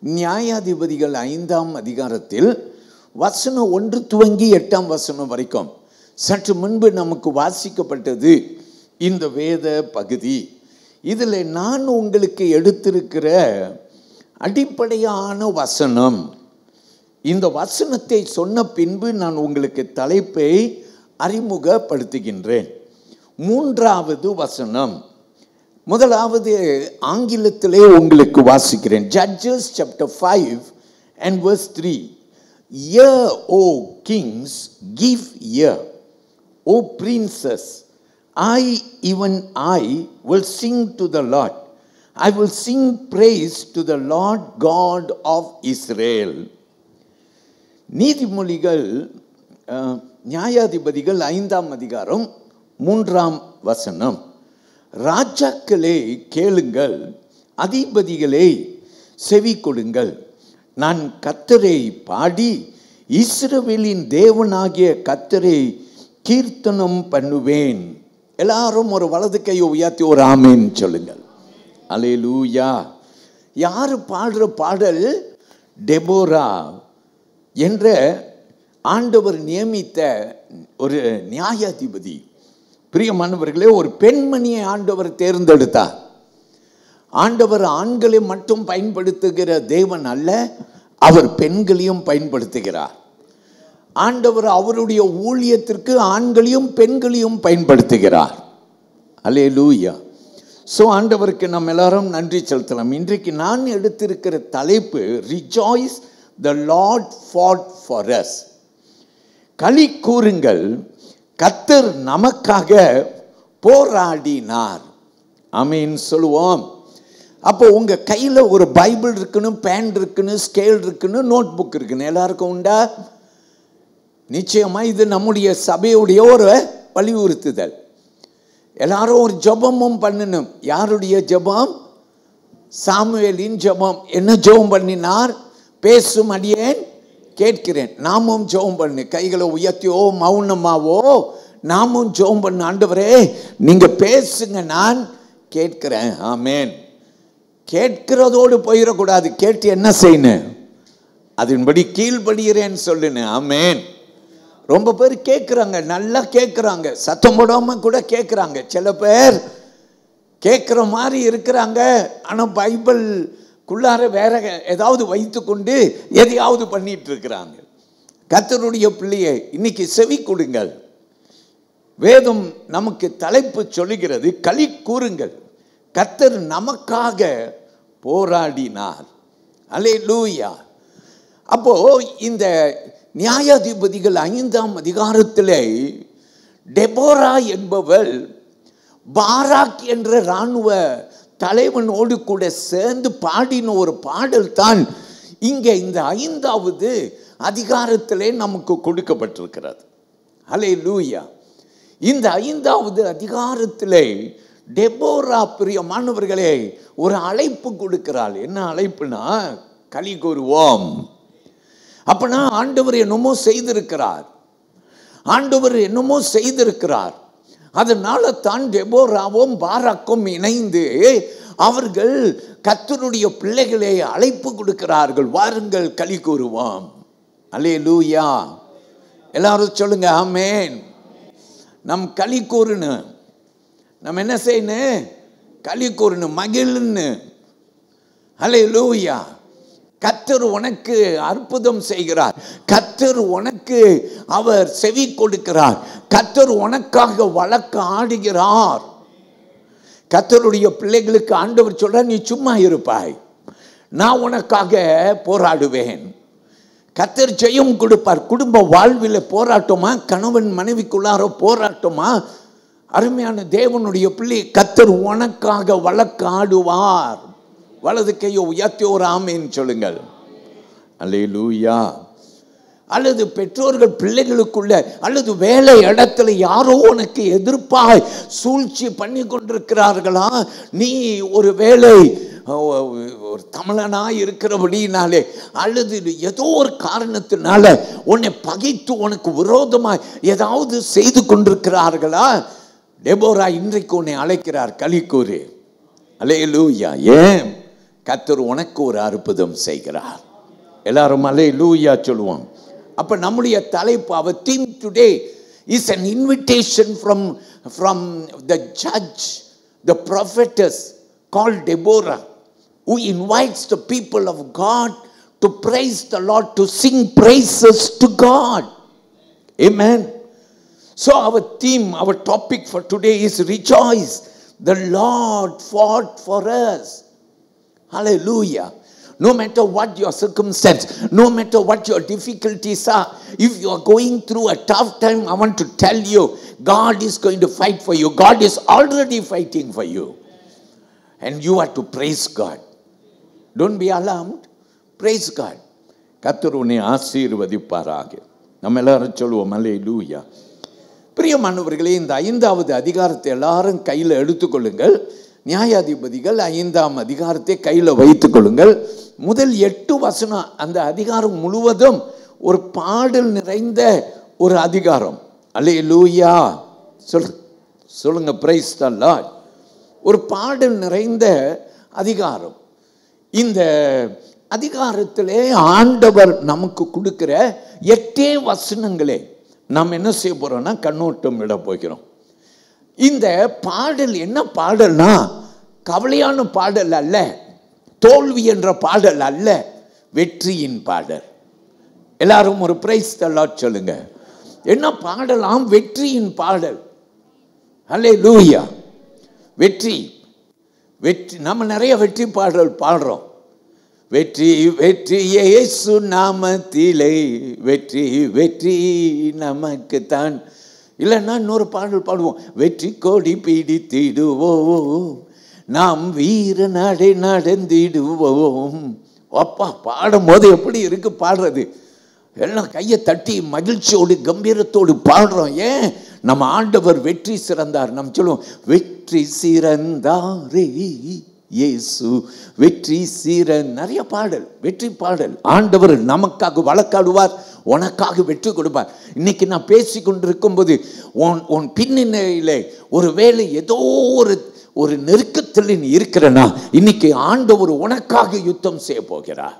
நியாயாதிபதிகள் 5ஆம் அதிகாரத்தில் வசனம் 1 துவங்கி 8ஆம் வசனம் வரைக்கும் சற்று முன்பு நமக்கு வாசிக்கப்பட்டது இந்த வேத பகுதி. இதில் நான் உங்களுக்கு எடுத்திருக்கிற அடிப்படையான வசனம், இந்த வசனத்தை சொன்ன பின்பு நான் உங்களுக்கு தலைப்பை அறிமுகப்படுத்துகின்றேன். 3வது வசனம், முதலாவது ஆங்கிலத்திலே உங்களுக்கு வாசிக்கிறேன். Judges chapter 5 and verse 3. Hear, O kings, give ear, O princes, even I will sing to the Lord. I will sing praise to the Lord God of Israel. நீதிமொழிகள் நியாயாதிபதிகள் 5ஆம் அதிகாரம் 3ஆம் வசனம். ராஜாக்களே கேளுங்கள், அதிபதிகளே செவி கொடுங்கள். நான் கர்த்தரை பாடி இஸ்ரவேலின் தேவனாகிய கர்த்தரை கீர்த்தனம் பண்ணுவேன். எல்லாரும் ஒரு வலது கையை உயர்த்தி ஒரு ஆமேன் சொல்லுங்கள். அல்லேலூயா. யார் பாடுற பாடல்? டெபோரா என்ற ஆண்டவர் நியமித்த ஒரு நியாயாதிபதி. பிரியமானவர்களே, ஒரு பெண்மணியை ஆண்டவர் தேர்ந்தெடுத்தார். ஆண்டவர் ஆண்களை மட்டும் பயன்படுத்துகிற தேவன் அல்ல, அவர் பெண்களையும் பயன்படுத்துகிறார். ஆண்டவர் அவருடைய ஊழியத்திற்கு ஆண்களையும் பெண்களையும் பயன்படுத்துகிறார். அல்லேலூயா. ஸோ ஆண்டவருக்கு நம்ம எல்லாரும் நன்றி செலுத்தலாம். இன்றைக்கு நான் எடுத்திருக்கிற தலைப்பு, rejoice the Lord ஃபாட் for us. களி கூறுங்கள், கர்த்தர் நமக்காக போராடினார். ஆமீன் சொல்லுவோம். அப்போ உங்க கையில் ஒரு பைபிள் இருக்கணும், பேன் இருக்கணும், ஸ்கேல் இருக்கணும், நோட் புக் இருக்கணும். எல்லாருக்கும் உண்டா? நிச்சயமா இது நம்முடைய சபையுடைய ஒரு வலியுறுத்துதல். எல்லாரும் ஒரு ஜெபமும் பண்ணணும். யாருடைய ஜெபம்? சாமுவேலின் ஜெபம். என்ன ஜெபம் பண்ணினார்? பேசும் அடியேன் கேட்கிறேன். நாமும் ஜெபம் பண்ணு. கைகளை உயர்த்தியோ மௌனமாவோ நாமும் ஜெபம் பண்ணு. ஆண்டவரே நீங்க பேசுங்க, நான் கேட்கிறேன். ஆமேன். கேட்கிறதோடு போயிடக்கூடாது. கேட்டு என்ன செய்யணும்? அதன்படி கீழ்படுகிறேன்னு சொல்லுன்னு. ஆமேன். ரொம்ப பேர் கேட்குறாங்க, நல்லா கேட்குறாங்க, சத்தம் போடாமல் கூட கேட்குறாங்க. சில பேர் கேட்குற மாதிரி இருக்கிறாங்க, ஆனால் பைபிள்குள்ளார வேற ஏதாவது வைத்து கொண்டு எதையாவது பண்ணிட்டு இருக்கிறாங்க. கர்த்தருடைய பிள்ளையை இன்னைக்கு செவி கொடுங்கள். வேதம் நமக்கு தலைப்பு சொல்லுகிறது, களி கூறுங்கள், கர்த்தர் நமக்காக போராடினார். அல்லேலூயா. அப்போ இந்த நியாயாதிபதிகள் 5ஆம் அதிகாரத்திலே டெபோரா என்பவள் பாராக் என்ற இராணுவ தலைவனோடு கூட சேர்ந்து பாடின ஒரு பாடல் தான் இங்கே இந்த 5வது அதிகாரத்திலே நமக்கு கொடுக்கப்பட்டிருக்கிறது. அல்லேலூயா. இந்த 5வது அதிகாரத்திலே டெபோரா பிரியமானவர்களே ஒரு அழைப்பு கொடுக்கிறாள். என்ன அழைப்புனா, களி கூறுவோம். அப்பனா ஆண்டவர் என்னமோ செய்திருக்கிறார், ஆண்டவர் என்னமோ செய்திருக்கிறார். அதனால தான் டெபோராவும் பாராக்கும் இணைந்து அவர்கள் கர்த்தருடைய பிள்ளைகளை அழைப்பு கொடுக்கிறார்கள். வாருங்கள் களி கூறுவோம். அல்லேலூயா. எல்லாரும் சொல்லுங்க ஆமேன். நம் களி கூறணும். நம்ம என்ன செய்யணும்? களி கூறணும், மகிழ்னு. அல்லேலூயா. கர்த்தர் உனக்கு அற்புதம் செய்கிறார். கர்த்தர் உனக்கு அவர் செவி கொடுக்கிறார். கர்த்தர் உனக்காக வழக்கு ஆடுகிறார். கர்த்தருடைய பிள்ளைகளுக்கு ஆண்டவர் சொல்ற, நீ சும்மா இருப்பாய், நான் உனக்காக போராடுவேன். கர்த்தர் ஜெயம் கொடுப்பார். குடும்ப வாழ்வில் போராட்டமா, கணவன் மனைவிக்குள்ளார போராட்டமா, அருமையான தேவனுடைய பிள்ளை, கர்த்தர் உனக்காக வழக்கு ஆடுவார். வலது கையை உயர்த்தி ஒரு ஆமேன் சொல்லுங்கள். அல்லேலூயா. அல்லது பெற்றோர்கள் பிள்ளைகளுக்குள்ள அல்லது வேலை இடத்துல யாரோ உனக்கு எதிர்ப்பாய் சூழ்ச்சி பண்ணி கொண்டிருக்கிறார்களா? நீ ஒரு வேலை ஒரு தமிழனாய் இருக்கிறபடினாலே அல்லது ஏதோ ஒரு காரணத்தினால உன்னை பகைத்து உனக்கு விரோதமாய் ஏதாவது செய்து கொண்டிருக்கிறார்களா? டெபோரா இன்றைக்கு உன்னை அழைக்கிறார், களி கூறு. அல்லேலூயா. ஏன்? கர்த்தர் உனக்கு ஒரு அற்புதம் செய்கிறார். எல்லாரும் அல்லேலூயா சொல்லுவோம். அப்ப நம்முடைய தலைப்பு, our theme today is an invitation from the judge, the prophetess called Deborah, who invites the people of God to praise the Lord, to sing praises to God. Amen. So our theme, our topic for today is rejoice. The Lord fought for us. Hallelujah. No matter what your circumstance, no matter what your difficulties are, if you are going through a tough time, I want to tell you, God is going to fight for you. God is already fighting for you. And you are to praise God. Don't be alarmed. Praise God. கர்த்தர் உன்னை ஆசீர்வதிப்பாராக. நம்ம எல்லாரும் சொல்லுவோம் அல்லேலூயா. பிரியமானவர்களே, இந்த 5வது அதிகாரத்தை எல்லாரும் கையில் எடுத்துக்கொள்ளுங்கள். நியாயாதிபதிகள் 5ஆம் அதிகாரத்தை கையில் வைத்துக் கொள்ளுங்கள். முதல் 8 வசனம் அந்த அதிகாரம் முழுவதும் ஒரு பாடல் நிறைந்த ஒரு அதிகாரம். அல்லேலூயா. சொல்லுங்க பிரைஸ் தி லார்ட். ஒரு பாடல் நிறைந்த அதிகாரம். இந்த அதிகாரத்திலே ஆண்டவர் நமக்கு கொடுக்கிற 8 வசனங்களே நாம் என்ன செய்ய போறோம்னா கண்ணோட்டம் விட போகிறோம். இந்த பாடல் என்ன பாடல்னா, கவலையான பாடல் அல்ல, தோல்வி என்ற பாடல் அல்ல, வெற்றியின் பாடல். எல்லாரும் ஒரு பிரைஸ் தி லார்ட் சொல்லுங்க. என்ன பாடலாம்? வெற்றியின் பாடல். அல்லேலூயா. வெற்றி வெற்றி. நம்ம நிறைய வெற்றி பாடல் பாடுறோம். வெற்றி வெற்றி இயேசு நாமத்திலே வெற்றி வெற்றி நமக்கு தான். இல்லைன்னா இன்னொரு பாடல் பாடுவோம், வெற்றி கொடி பிடித்திடுவோம் நாம் வீர நடை நடந்திடுவோம். அப்பா, பாடும்போது எப்படி இருக்கு பாடுறது? எல்லாம் கையை தட்டி மகிழ்ச்சியோடு கம்பீரத்தோடு பாடுறோம். ஏன்? நம்ம ஆண்டவர் வெற்றி சிறந்தார். நம்ம சொல்லுவோம், வெற்றி சிறந்தாரே இயேசு வெற்றி நிறைய பாடல், வெற்றி பாடல். ஆண்டவர் நமக்காக வழக்காடுவார், உனக்காக வெற்றி கொடுப்பார். இன்னைக்கு நான் பேசி கொண்டிருக்கும் போது உன் பின்னணியிலே ஒரு வேளை ஏதோ ஒரு நெருக்கத்தில் நீ இருக்கிறனா, இன்னைக்கு ஆண்டவர் உனக்காக யுத்தம் செய்ய போகிறார்.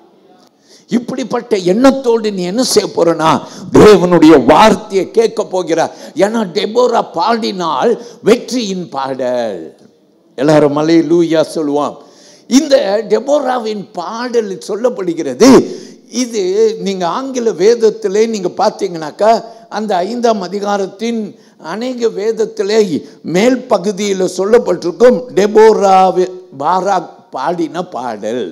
இப்படிப்பட்ட எண்ணத்தோடு நீ என்ன செய்ய போறனா, தேவனுடைய வார்த்தையை கேட்க போகிறார். ஏன்னா டெபோரா பாடினால் வெற்றியின் பாடல். எல்லாரும் அல்லேலூயா சொல்லுவான். இந்த டெபோராவின் பாடல் சொல்லப்படுகிறது. இது நீங்க ஆங்கில வேதத்திலே நீங்க பார்த்தீங்கன்னாக்கா, அந்த 5ஆம் அதிகாரத்தின் அநேக வேதத்திலே மேல் பகுதியில் சொல்லப்பட்டிருக்கும் டெபோரா பாராக் பாடின பாடல்.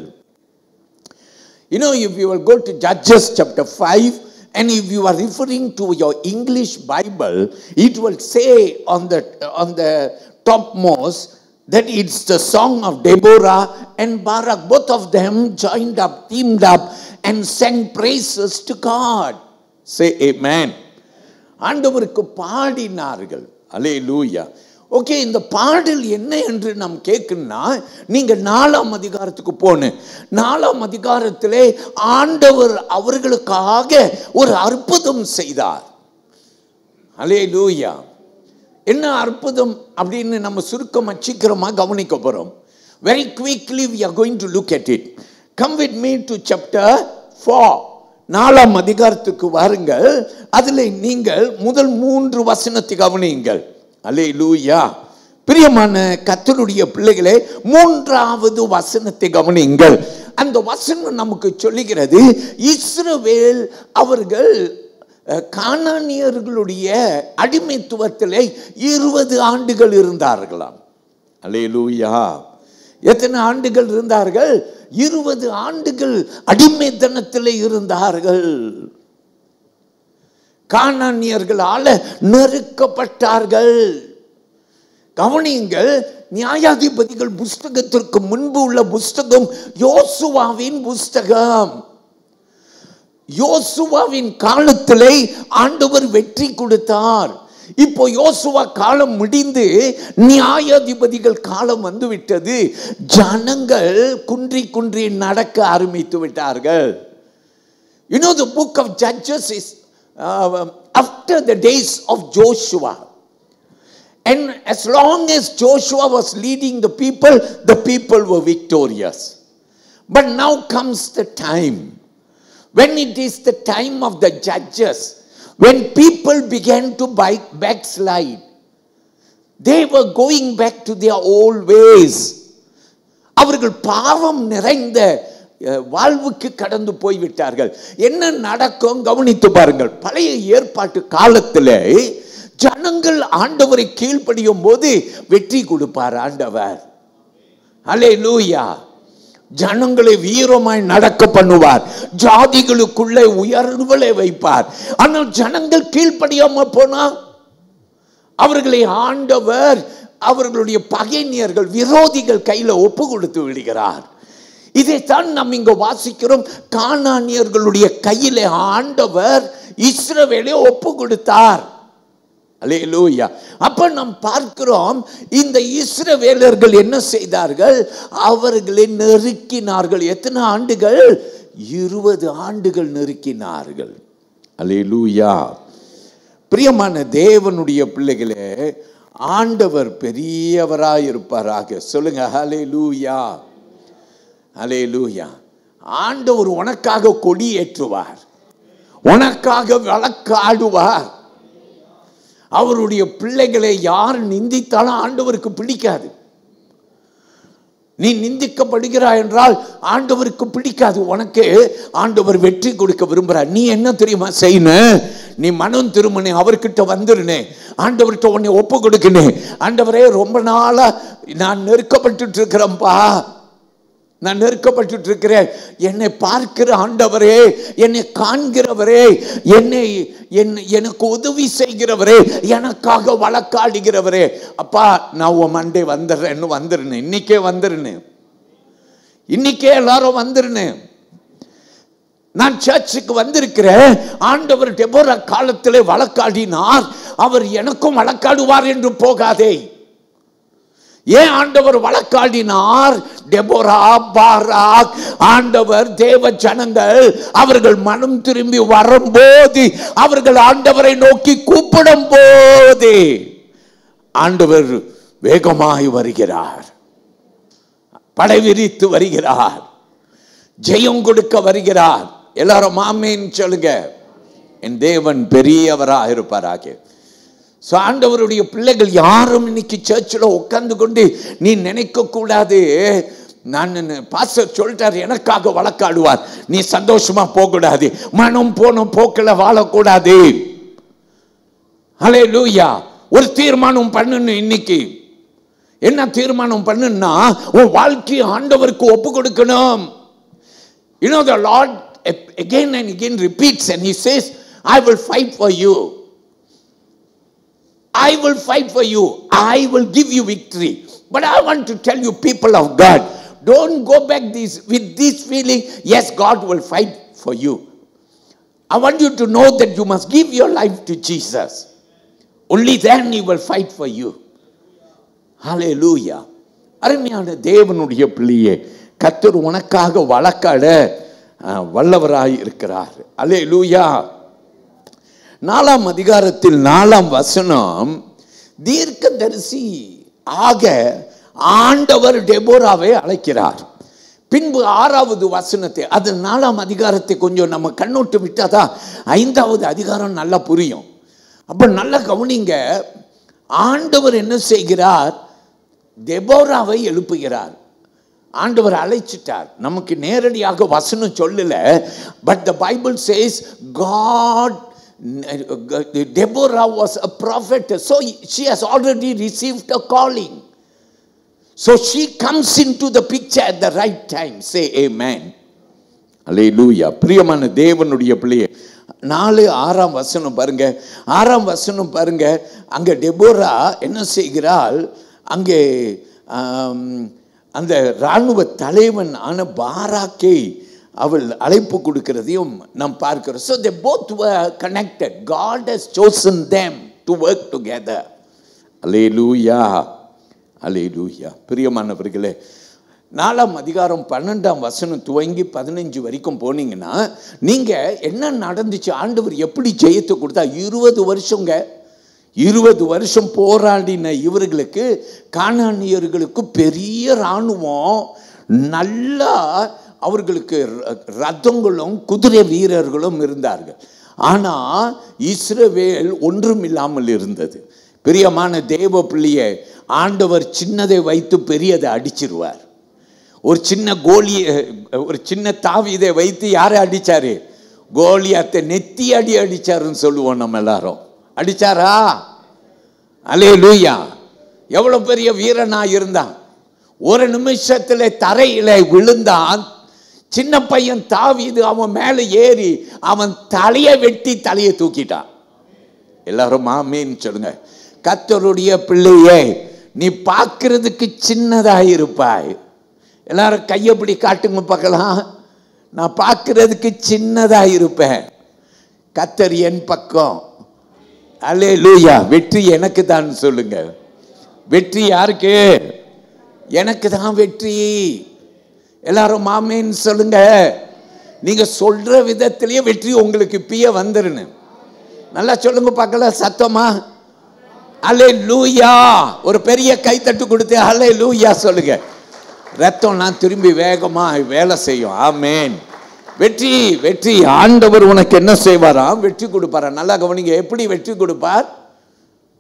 You know, if you will go to Judges chapter 5, and if you are referring to your English Bible, it will say on the topmost that it's the song of Deborah and Barak. Both of them joined up, teamed up, and sang praises to God. Say amen. ஆண்டவருக்கு பாடினார்கள். அல்லேலூயா. Okay, இந்த பாடல் என்ன என்று நாம் கேட்கணும்னா, நீங்க 4ஆம் அதிகாரத்துக்கு போன 4ஆம் அதிகாரத்திலே ஆண்டவர் அவர்களுக்காக ஒரு அற்புதம் செய்தார். அல்லேலூயா. என்ன அற்புதம் அப்படின்னு நம்ம சுருக்கமா சீக்கிரமா கவனிக்க போறோம். Very quickly we are going to look at it. Come with me to chapter 4. 4ஆம் அதிகாரத்துக்கு வாருங்கள். அதில் நீங்கள் முதல் 3 வசனத்தை கவனியுங்கள். அல்லேலூயா. பிரியமான கர்த்தருடைய பிள்ளைகளே, 3வது வசனத்தை கவனியுங்கள். அந்த வசனம் நமக்கு சொல்லுகிறது, இஸ்ரவேல் அவர்கள் கானானியர்களுடைய அடிமைத்துவத்திலே 20 ஆண்டுகள் இருந்தார்களாம். அல்லேலூயா. எத்தனை ஆண்டுகள் இருந்தார்கள்? 20 ஆண்டுகள் அடிமைத்தனத்திலே இருந்தார்கள். கானானியர்களால் நெருக்கப்பட்டார்கள். கவனியுங்கள், நியாயாதிபதிகள் புஸ்தகத்திற்கு முன்பு உள்ள புஸ்தகம் யோசுவாவின் புஸ்தகம். யோசுவாவின் காலத்திலே ஆண்டவர் வெற்றி கொடுத்தார். இப்போ யோசுவா காலம் முடிந்து நியாயாதிபதிகள் காலம் வந்து விட்டது. ஜனங்கள் குன்றி குன்றி நடக்க ஆரம்பித்து விட்டார்கள். You know, the book of Judges is after the days of Joshua. And as long as Joshua was leading the people were victorious. But now comes the time when it is the time of the judges, when people began to backslide. They were going back to their old ways. அவர்கள் பாவம் நிறைந்த வாழ்வுக்கு கடந்து போய்விட்டார்கள். என்ன நடக்கும் கவனித்து பாருங்கள். பழைய ஏற்பாட்டு காலத்திலே ஜனங்கள் ஆண்டவரை கீழ்ப்படியும் போது வெற்றி கொடுப்பார் ஆண்டவர். அல்லேலூயா. ஜனங்களை வீரமாய் நடக்க பண்ணுவார். ஜாதிகளுக்குள்ளே உயர்வுகளை வைப்பார். ஆனால் ஜனங்கள் கீழ்ப்படியாம போனா அவர்களை ஆண்டவர் அவர்களுடைய பகைஞர்கள் விரோதிகள் கையில ஒப்பு கொடுத்து விடுகிறார். இதைத்தான் நாம் இங்க வாசிக்கிறோம். கானானியர்களுடைய கையிலே ஆண்டவர் இஸ்ரவேலை ஒப்பு கொடுத்தார். அல்லேலூயா. அப்ப நாம் பார்க்கிறோம், இந்த இஸ்ரவேலர்கள் என்ன செய்தார்கள்? அவர்களை நெருக்கினார்கள். எத்தனை ஆண்டுகள்? 20 ஆண்டுகள் நெருக்கினார்கள். அல்லேலூயா. பிரியமான தேவனுடைய பிள்ளைகளே, ஆண்டவர் பெரியவராயிருப்பாராக. சொல்லுங்க ஹல்லேலூயா. அல்லேலூயா. ஆண்டவர் உனக்காக கொடி ஏற்றுவார், உனக்காக வழக்காடுவார். அவருடைய பிள்ளைகளை யார் நிந்தித்தாலும் ஆண்டவருக்கு பிடிக்காது. நீ நிந்திக்கப்படுகிறாய் என்றால் ஆண்டவருக்கு பிடிக்காது. உனக்கு ஆண்டவர் வெற்றி கொடுக்க விரும்புகிறார். நீ என்ன தெரியுமா செய்யணும்? நீ மனம் திரும்பினே, அவர்கிட்ட வந்துருனே, ஆண்டவர்கிட்ட உன்னை ஒப்பு கொடுக்கணும். ஆண்டவரே, ரொம்ப நாளா நான் நெருக்கப்பட்டு இருக்கிறேன்ப்பா, நான் நெருக்கப்பட்டு இருக்கிறேன். என்னை பார்க்கிற ஆண்டவரே, என்னை காண்கிறவரே, எனக்கு உதவி செய்கிறவரே, எனக்காக வழக்காடுகிறவரே, அப்பா நான் உன் மண்டே வந்துடுறேன்னு வந்துருனேன். இன்னைக்கே வந்துருனேன், இன்னைக்கே எல்லாரும் வந்துருனேன். நான் சர்ச்சுக்கு வந்திருக்கிறேன். ஆண்டவர் டெபோரா காலத்திலே வழக்காடினார், அவர் எனக்கும் வழக்காடுவார் என்று போகாதே. ஏன் ஆண்டவர் வழக்காடினார்? டெபோரா, பாராக், ஆண்டவர் தேவ ஜனங்கள் அவர்கள் மனம் திரும்பி வரும்போது, அவர்கள் ஆண்டவரை நோக்கி கூப்பிடும் போது ஆண்டவர் வேகமாய் வருகிறார், படை விரித்து வருகிறார், ஜெயம் கொடுக்க வருகிறார். எல்லாரும் ஆமென் சொல்லுங்க. என் தேவன் பெரியவராக இருப்பாராக. ஆண்டவருடைய பிள்ளைகள் யாரும் இன்னைக்கு சர்ச்சில் உட்கார்ந்து கொண்டு நீ நினைக்க கூடாது, நான் பாஸ்டர் சொல்லிட்டார் எனக்காக வழக்காடுவார், நீ சந்தோஷமா போகக்கூடாது, மனம் போன போக்கில் வாழக்கூடாது. ஹல்லேலூயா. ஒரு தீர்மானம் பண்ணணும். இன்னைக்கு என்ன தீர்மானம் பண்ணுன்னா, உன் வாழ்க்கையை ஆண்டவருக்கு ஒப்பு கொடுக்கணும். You know, the Lord again and again repeats and he says, I will fight for you, I will fight for you, I will give you victory. But I want to tell you, people of God, don't go back with this feeling, yes, God will fight for you. I want you to know that you must give your life to Jesus. Only then he will fight for you. Hallelujah. அருமையான தேவனுடைய பிள்ளையே, கர்த்தர் உனக்காக வழக்காட வல்லவராய் இருக்கிறார். அல்லேலூயா. 4ஆம் அதிகாரத்தில் 4ஆம் வசனம், தீர்க்கதரிசி ஆக ஆண்டவர் டெபோராவை அழைக்கிறார். பின்பு 6வது வசனத்தை, அது 4ஆம் அதிகாரத்தை கொஞ்சம் நம்ம கண்ணோட்டு விட்டாதான் 5வது அதிகாரம் நல்லா புரியும். அப்ப நல்லா கவனிங்க. ஆண்டவர் என்ன செய்கிறார்? டெபோராவை எழுப்புகிறார். ஆண்டவர் அழைச்சிட்டார். நமக்கு நேரடியாக வசனம் சொல்லல. But the Bible says God, Deborah was a prophet, so she has already received a calling, so she comes into the picture at the right time. Say amen. Hallelujah. பிரியமான தேவனுடைய பிள்ளையே, 4-6ஆம் வசனம் பாருங்க. 6ஆம் வசனம் பாருங்க. அங்க டெபோரா என்ன செய்கிறாள்? அங்கே அந்த இராணுவ தலைவன் ஆன பாராக்கை அவள் அழைப்பு கொடுக்கிறதையும் நாம் பார்க்கிறோம். So they both were connected. God has chosen them to work together. Hallelujah. Hallelujah. பிரியமானவர்களே, 4ஆம் அதிகாரம் 12ஆம் வசனம் துவங்கி 15 வரைக்கும் போனீங்கன்னா நீங்க என்ன நடந்துச்சு, ஆண்டவர் எப்படி ஜெயத்தை கொடுத்தா. 20 வருஷங்க, 20 வருஷம் போராடின இவர்களுக்கு, கானானியர்களுக்கு பெரிய இராணுவம், நல்லா அவர்களுக்கு ரதங்களும் குதிரை வீரர்களும் இருந்தார்கள். ஆனால் இஸ்ரவேல் ஒன்றும் இல்லாமல் இருந்தது. பிரியமான தேவ பிள்ளையை, ஆண்டவர் சின்னதை வைத்து பெரியதை அடிச்சிருவார். ஒரு சின்ன ஒரு சின்ன தாவீதை வைத்து யாரை அடிச்சாரு? கோலியாத்தை நெத்தி அடிச்சாருன்னு சொல்லுவோம் நம்ம எல்லாரும். அடிச்சாரா? அல்லேலூயா. எவ்வளவு பெரிய வீரனா இருந்தான். ஒரு நிமிஷத்துல தரையில விழுந்தான். சின்ன பையன் தாவீது அவன் மேல ஏறி அவன் தலையை வெட்டி தலையை தூக்கிட்டான். எல்லாரும் ஆமென் சொல்லுங்க. கர்த்தருடைய பிள்ளையே, நீ பார்க்கிறதுக்கு சின்னதா இருப்பாய். எல்லாரும் கையப்படி காட்டுங்க பார்க்கலாம். நான் பார்க்கிறதுக்கு சின்னதா இருப்பேன், கர்த்தர் என் பக்கம். அல்லேலூயா. வெற்றி எனக்கு தான் சொல்லுங்க. வெற்றி யாருக்கு? எனக்கு தான் வெற்றி. எல்லாரும் ஆமென் சொல்லுங்க. நீங்க சொல்ற விதத்திலேயே வெற்றி உங்களுக்கு இப்பயே வந்துருன்னு நல்லா சொல்லுங்க பார்க்கலாம் சத்தமா. அல்லேலூயா. ஒரு பெரிய கைத்தட்டு கொடுத்து அல்லேலூயா சொல்லுங்க. ரத்தம்லாம் திரும்பி வேகமா வேலை செய்யும். ஆமென். வெற்றி வெற்றி. ஆண்டவர் உனக்கு என்ன செய்வாராம்? வெற்றி கொடுப்பாரா. நல்லா கவனிங்க. எப்படி வெற்றி கொடுப்பார்?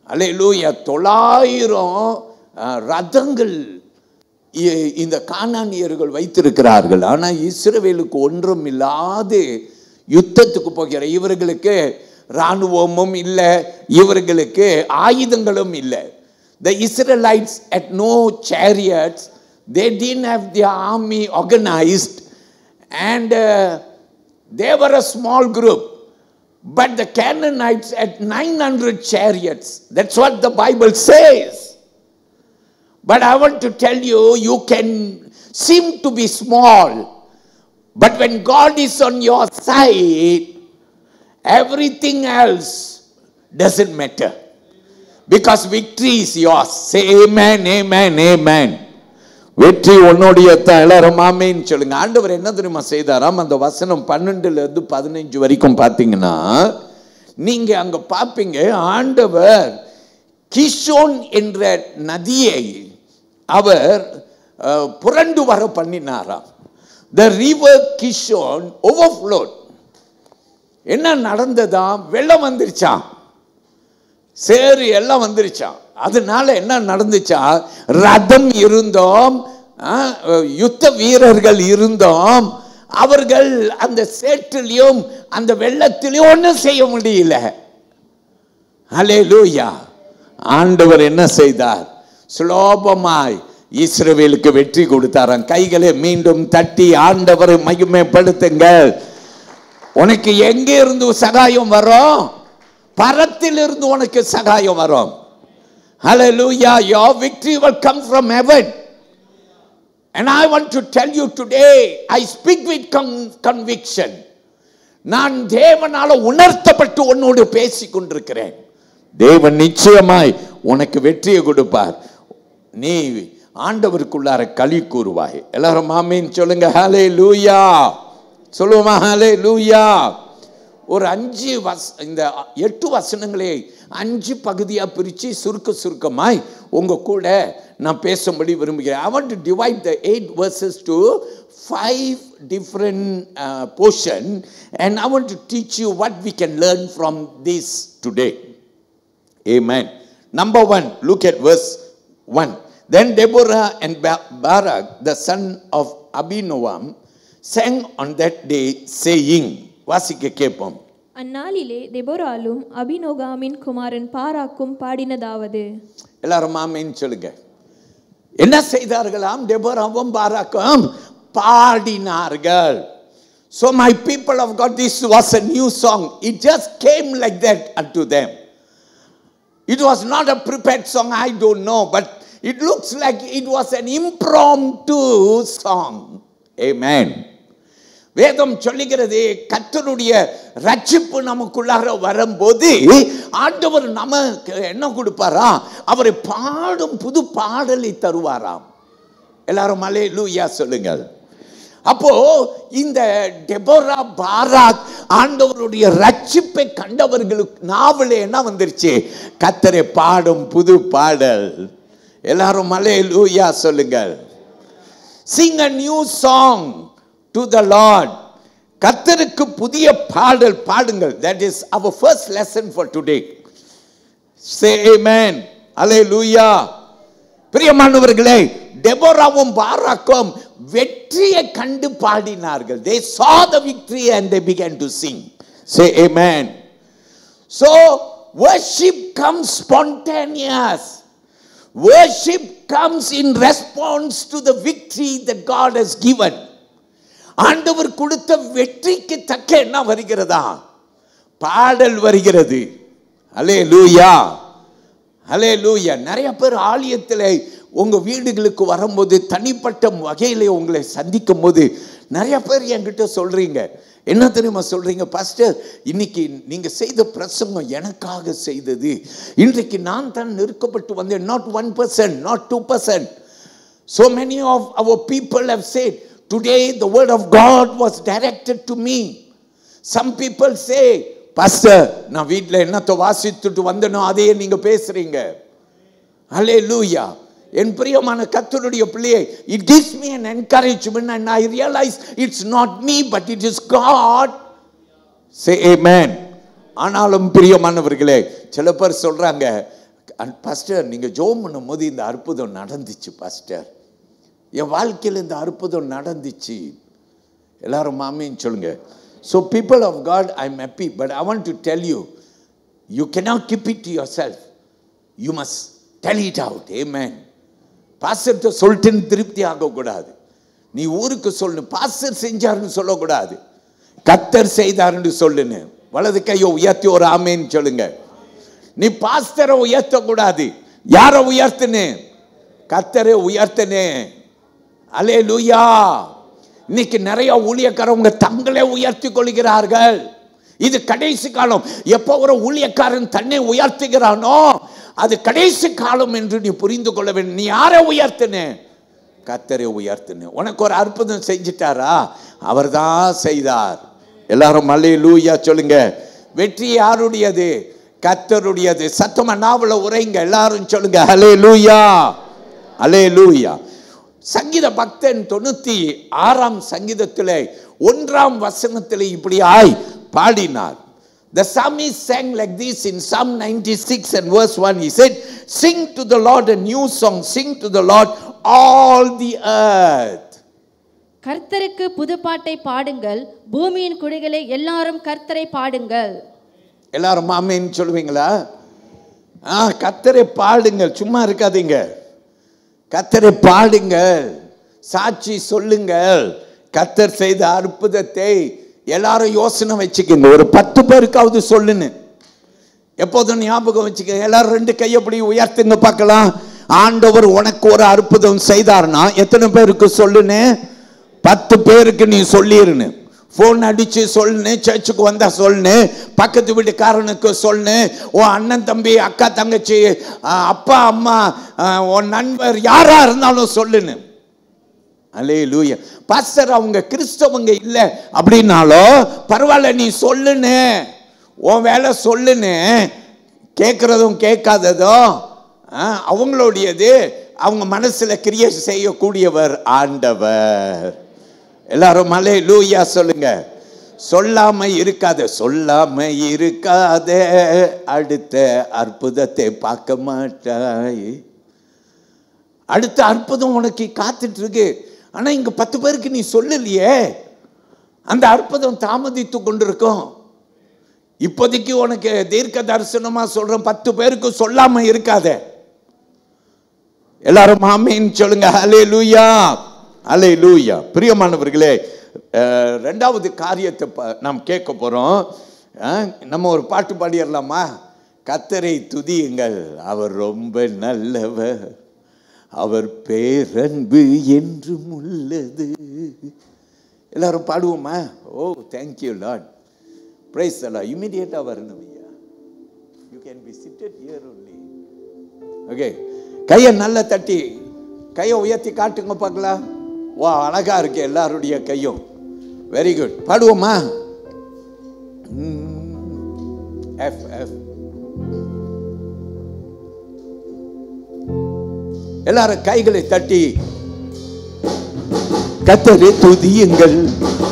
அல்லேலூயா. 900 ரதங்கள் இந்த கானானியர்கள் வைத்திருக்கிறார்கள். ஆனால் இஸ்ரவேலுக்கு ஒன்றும் இல்லாது யுத்தத்துக்கு போகிற இவர்களுக்கு இராணுவமும் இல்லை, இவர்களுக்கு ஆயுதங்களும் இல்லை. The Israelites had no chariots. They didn't have their army organized, and they were a small group. But the Canaanites had 900 chariots. That's what the Bible says. But I want to tell you, you can seem to be small, but when God is on your side, everything else doesn't matter, because victory is yours. Say amen, amen, amen. வெற்றி உன்னுடைய தான். எல்லாரும் ஆமென் சொல்லுங்க. ஆண்டவர் என்ன தெரியுமா செய்தாராம்? அந்த வசனம் 12 to 15 வரைக்கும் பார்த்தீங்கன்னா நீங்க அங்க பார்ப்பீங்க. ஆண்டவர் கிஷோன் என்ற நதியை அவர் புரண்டு வர பண்ணினாராம். The river Kishon overflowed. என்ன நடந்ததாம்? வெள்ளம் வந்துருச்சான், சேறு எல்லாம் வந்துருச்சான். அதனால என்ன நடந்துச்சா? ரதம் இருந்தோம், யுத்த வீரர்கள் இருந்தோம். அவர்கள் அந்த சேற்றிலையும் அந்த வெள்ளத்திலையும் ஒன்றும் செய்ய முடியல. அல்லேலூயா. ஆண்டவர் என்ன செய்தார்? சுலபமாய் இஸ்ரவேலுக்கு வெற்றி கொடுத்தாராம். கைகளை மீண்டும் தட்டி ஆண்டவரை மகிமைப்படுத்துங்கள். உனக்கு எங்கே இருந்து சகாயம் வரும்? பரத்திலிருந்து உனக்கு சகாயம் வரும். Hallelujah. Your victory will come from heaven. And I want to tell you today, I speak with conviction. நான் தேவனால உணர்த்தப்பட்டு உன்னோடு பேசிக் கொண்டிருக்கிறேன். தேவன் நிச்சயமாய் உனக்கு வெற்றியை கொடுப்பார். நீ ஆண்டவருக்குள்ளார களி கூறுவாய். எல்லாரும் ஆமென் சொல்லுங்க. ஹல்லேலூயா சொல்லுமா. ஹல்லேலூயா. ஒரு 8 வசனங்களே 5 பகுதியாக பிரித்து சுருக்கமாய் உங்க கூட நான் பேசும்படி விரும்புகிறேன். I want to divide the 8 verses to 5 different portions, and I want to teach you what we can learn from this today. Amen. Number 1, look at verse 1. Then Deborah and Barak, the son of Abinoam, sang on that day saying. வாசிக்க கேட்போம். அந்நாளிலே தெபோராலும் அபினோகாமின் குமாரன் பாராக்கும் பாடினதாவது. எல்லாரும் ஆமென் சொல்லுங்க. என்ன செய்தார்களாம்? தெபோராவும் பாராக்கும் பாடினார்கள். So my people of God, this was a new song. It just came like that unto them. It was not a prepared song, I don't know, but it looks like it was an impromptu song. Amen. வேதம் சொல்லுகிறது, கர்த்தருடைய ரட்சிப்பு நமக்குள்ளார வரும்போது ஆண்டவர் நமக்கு என்ன கொடுப்பாரா? அவரை பாடும் புது பாடலை தருவாராம். எல்லாரும் அல்லேலூயா சொல்லுங்கள். அப்போ இந்த டெபோரா பாராக் ஆண்டவருடைய ரட்சிப்பை கண்டவர்களுக்கு நாவலே என்ன வந்துருச்சு? கர்த்தரை பாடும் புது பாடல். எல்லாரும் அல்லேலூயா சொல்லுங்கள். Sing a new song to the Lord. கர்த்தருக்கு புதிய பாடல் பாடுங்கள். That is our first lesson for today. Say amen. Hallelujah. பிரியமானவர்களே, டெபோராவும் பாராக்கும் வெற்றியை கண்டு பாடினார்கள். They saw the victory and they began to sing. Say amen. So worship comes spontaneous. Worship comes in response to the victory that God has given. ஆண்டவர் கொடுத்த வெற்றிக்கு தக்க என்ன வருகிறதா? பாடல் வருகிறது. ஹல்லேலூயா, ஹல்லேலூயா. நிறைய பேர் ஆலயத்தில் உங்க வீடுகளுக்கு வரும்போது தனிப்பட்ட வகையில உங்களை சந்திக்கும் போது நிறைய பேர் என்கிட்ட சொல்றீங்க, என்ன தெரியுமா சொல்றீங்க? பாஸ்டர், இன்னைக்கு நீங்க செய்த பிரசங்கம் எனக்காக செய்தது. இன்றைக்கு நான் தான் நெருக்கப்பட்டு வந்தேன். Not 1%, not 2%. So many of our people have said, today the word of God was directed to me. Some people say, pastor, நான் வீட்டில் என்னத்தை வாசித்துட்டு வந்தனோ அதையே நீங்க பேசுறீங்க. ஹல்லேலூயா. என் பிரியமான கர்த்தருடைய பிள்ளையே, it gives me an encouragement and I realize it's not me but it is God. Say amen. ஆனாலும் பிரியமானவர்களே, சில பேர் சொல்றாங்க, பாஸ்டர் நீங்க ஜெபம் பண்ணும்போது இந்த அற்புதம் நடந்துச்சு பாஸ்டர், என் வாழ்க்கையில் இந்த அற்புதம் நடந்துச்சு. எல்லாரும் ஆமென் சொல்லுங்க. So people of God, I'm happy, but I want to tell you, you cannot keep it to yourself. You must tell it out. Amen. பாஸ்டர்ட்ட சொல்லிட்டு திருப்தி ஆகக்கூடாது. நீ ஊருக்கு சொல்லணும், பாஸ்டர் செஞ்சாருன்னு சொல்லக்கூடாது, கர்த்தர் செய்தாருன்னு சொல்லுன்னு. வலது கையை உயர்த்தி ஒரு ஆமேன்னு சொல்லுங்க. நீ பாஸ்டரை உயர்த்தக்கூடாது. யாரை உயர்த்துனே? கர்த்தரை உயர்த்தனே. அல்லேலூயா. இன்னைக்கு நிறைய ஊழியக்காரங்க தங்களை உயர்த்தி கொள்கிறார்கள். இது கடைசி காலம். எப்போ ஒரு ஊழியக்காரன் தன்னை உயர்த்துகிறானோ அது கடைசி காலம் என்று நீ புரிந்து கொள்ள வேண்டும். நீ யாரை உயர்த்தின? கர்த்தரை உயர்த்தின. உனக்கு ஒரு அற்புதம் செஞ்சிட்டாரா? அவர் தான் செய்தார். எல்லாரும் அல்லேலூயா சொல்லுங்க. வெற்றி யாருடையது? கர்த்தருடையது. சத்தமா நாவல உரைங்க. எல்லாரும் சொல்லுங்க அல்லேலூயா, அல்லேலூயா. சங்கீத பக்தன் 96ஆம் சங்கீதத்திலே 1ஆம் வசனத்திலே இப்படியாய் பாடினார். The psalmist sang like this in Psalm 96 and verse 1. He said, sing to the Lord a new song, sing to the Lord all the earth. கர்த்தருக்கு புதுப்பாட்டை பாடுங்கள், பூமியின் குடிகளே எல்லாரும் கர்த்தரை பாடுங்கள். எல்லாரும் ஆமென் சொல்லுவீங்களா? கர்த்தரை பாடுங்கள், சும்மா இருக்காதீங்க. கர்த்தரை பாடுங்கள், சாட்சி சொல்லுங்கள். கர்த்தர் செய்த அற்புதத்தை எல்லாரும் யோசனை வச்சுக்கோங்க. ஒரு 10 பேருக்காவது சொல்லுன்னு எப்போதும் ஞாபகம் வச்சுக்கோங்க. எல்லாரும் 2 கையப்படி உயர்த்துங்க பார்க்கலாம். ஆண்டவர் உனக்கு ஒரு அற்புதம் செய்தார்னா எத்தனை பேருக்கு சொல்லுன்னு? 10 பேருக்கு நீ சொல்லிருன்னு. போன் அடிச்சு சொல்லுன்னு, சர்ச்சுக்கு வந்தா சொல்லுன்னு, பக்கத்து வீட்டுக்காரனுக்கு சொல்லுன்னு, உன் அண்ணன் தம்பி அக்கா தங்கச்சி அப்பா அம்மா உன் நண்பர் யாரா இருந்தாலும் சொல்லுன்னு. அல்லேலூயா. பாஸ்டர் அவங்க கிறிஸ்தவங்க இல்லை அப்படின்னாலும் பரவாயில்ல, நீ சொல்லுன்னு, உன் வேலை சொல்லுன்னு. கேட்கறதும் கேட்காததும் அவங்களுடையது. அவங்க மனசுல கிரியை செய்யக்கூடியவர் ஆண்டவர். எல்லாரும் அல்லேலூயா சொல்லுங்க. சொல்லாம இருக்காத, சொல்லாம இருக்காத, அடுத்த அற்புதத்தை பார்க்க மாட்டாய். அடுத்த அற்புதம் உனக்கு காத்துட்டு இருக்கு. ஆனா இங்க 10 பேருக்கு நீ சொல்லலையே, அந்த அற்புதம் தாமதித்து கொண்டிருக்கும். இப்போதைக்கு உனக்கு தீர்க்க தரிசனமா சொல்றேன், 10 பேருக்கு சொல்லாம இருக்காத. எல்லாரும் ஆமென் சொல்லுங்க. ஹல்லேலூயா, ஹல்லேலூயா. பிரியமானவர்களே, 2வது காரியத்தை நாம் கேட்க போறோம். நம்ம ஒரு பாட்டு பாடிடலாமா? கர்த்தரை துதியுங்கள், அவர் ரொம்ப நல்லவர், அவர் பேரன்பு என்றும் உள்ளது. எல்லாரும் பாடுவோமா? Oh thank you lord, praise the lord. இமிடியேட்டா வரணும் ஐயா. You can be seated here only. Okay, கையை நல்லா தட்டி கையை உயர்த்தி காட்டுங்க பார்க்கலாம். வா, அழகா இருக்கு எல்லாருடைய கையும். Very good. பாடுவோமா? F F. எல்லாரும் கைகளை தட்டி கர்த்தரை துதியுங்கள்,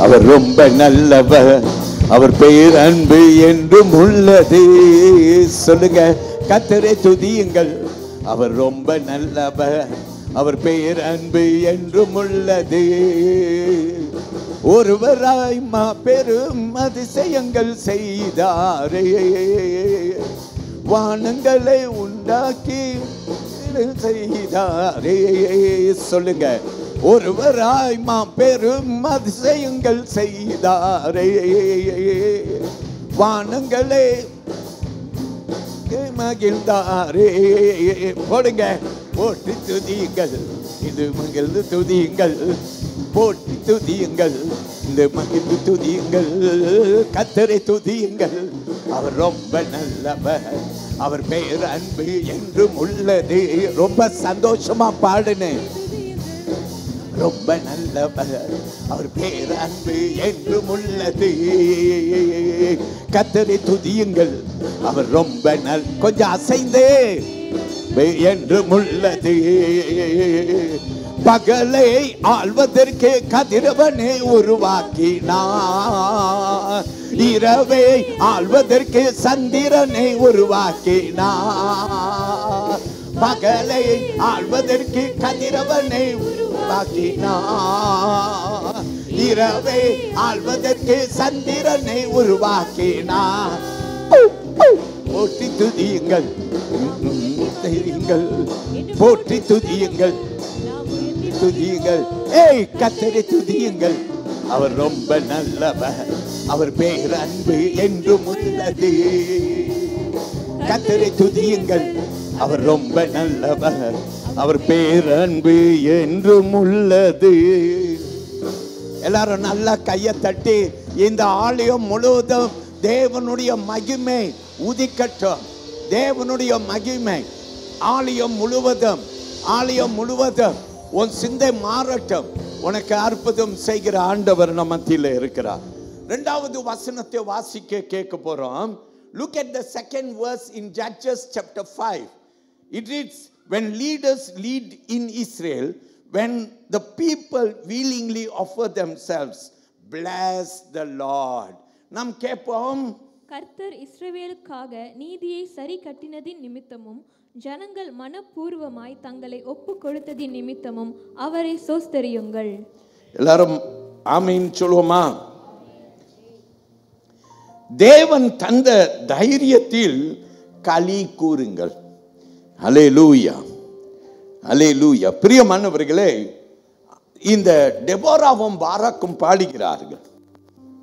அவர் ரொம்ப நல்லவர், அவர் பெயர் அன்பு என்றும் உள்ளது. சொல்லுங்க, கர்த்தரை துதியுங்கள், அவர் ரொம்ப நல்லவர், அவர் பெயர் அன்பு என்றும் உள்ளது. ஒருவராய் பெரும் அதிசயங்கள் செய்தாரே, வானங்களை உண்டாக்கி செய்தாரே. சொல்லுங்க, ஒருவராய் பெரும் அதிசயங்கள் செய்தாரே, வானங்களை மகிழ்ந்தாரே. போடுங்க, போற்றி துதியுங்கள், இது மகிழ்ந்து துதியுங்கள், போற்றி துதியுங்கள், இந்த மகிழ்ந்து துதியுங்கள், கர்த்தரை துதியுங்கள், அவர் ரொம்ப நல்லவர், அவர் பெயர் அன்பு என்றும் உள்ளது. ரொம்ப சந்தோஷமா பாடுனேன். ரொம்ப நல்லவர், அவர் பேர் அன்பு என்றும் உள்ளது. கர்த்தரை துதியுங்கள், அவர் ரொம்ப கொஞ்சம் அசைந்தே என்றும் உள்ளது. பகலை ஆள்வதற்கு கதிரவனை உருவாக்கினார், இரவை ஆள்வதற்கு சந்திரனை உருவாக்கினார். பகலை ஆள்வதற்கு கதிரவனை உருவாக்கினார், இரவை ஆள்வதற்கு சந்திரனை உருவாக்கினார். போற்றி துதியுங்கள், போற்றி துதியுங்கள், துதியுங்கள், ஏய் கர்த்தரை துதியுங்கள், அவர் ரொம்ப நல்லவர், அவர் பேர் அன்பு என்றும் உள்ளது. கர்த்தரை துதியுங்கள், அவர் ரொம்ப நல்லவர், அவர் பேர் அன்பு என்றும் உள்ளது. எல்லாரும் நல்லா கையை தட்டி இந்த ஆலயம் முழுவதும் தேவனுடைய மகிமை உதிக்கட்டும். தேவனுடைய மகிமை ஆலயம் முழுவதும், ஆலயம் முழுவதும் உன் சிந்தை மாறட்டும். உனக்கு அற்புதம் செய்கிற ஆண்டவர் நம்ம மத்தியில் இருக்கிறார். இரண்டாவது வசனத்தை வாசிக்க கேட்க போறோம். Look at the second verse in Judges chapter 5. It reads, when leaders lead in Israel, when the people willingly offer themselves, bless the Lord. நாம் கேட்போம், கர்த்தர் இஸ்ரவேலுக்காக நீதியை சரி கட்டினதின் நிமித்தமும் ஜனங்கள் மனப்பூர்வமாய் தங்களை ஒப்பு கொடுத்ததின் நிமித்தமும் அவரை சோஸ்தரியுங்கள். எல்லாரும் ஆமீன் சொல்லுவோமா? தேவன் தந்த தைரியத்தில் களி கூறுங்கள். அல்லேலூயா, அல்லேலூயா. பிரியமானவர்களே, இந்த டெபோராவும் பாராக்கும் பாடுகிறார்கள்.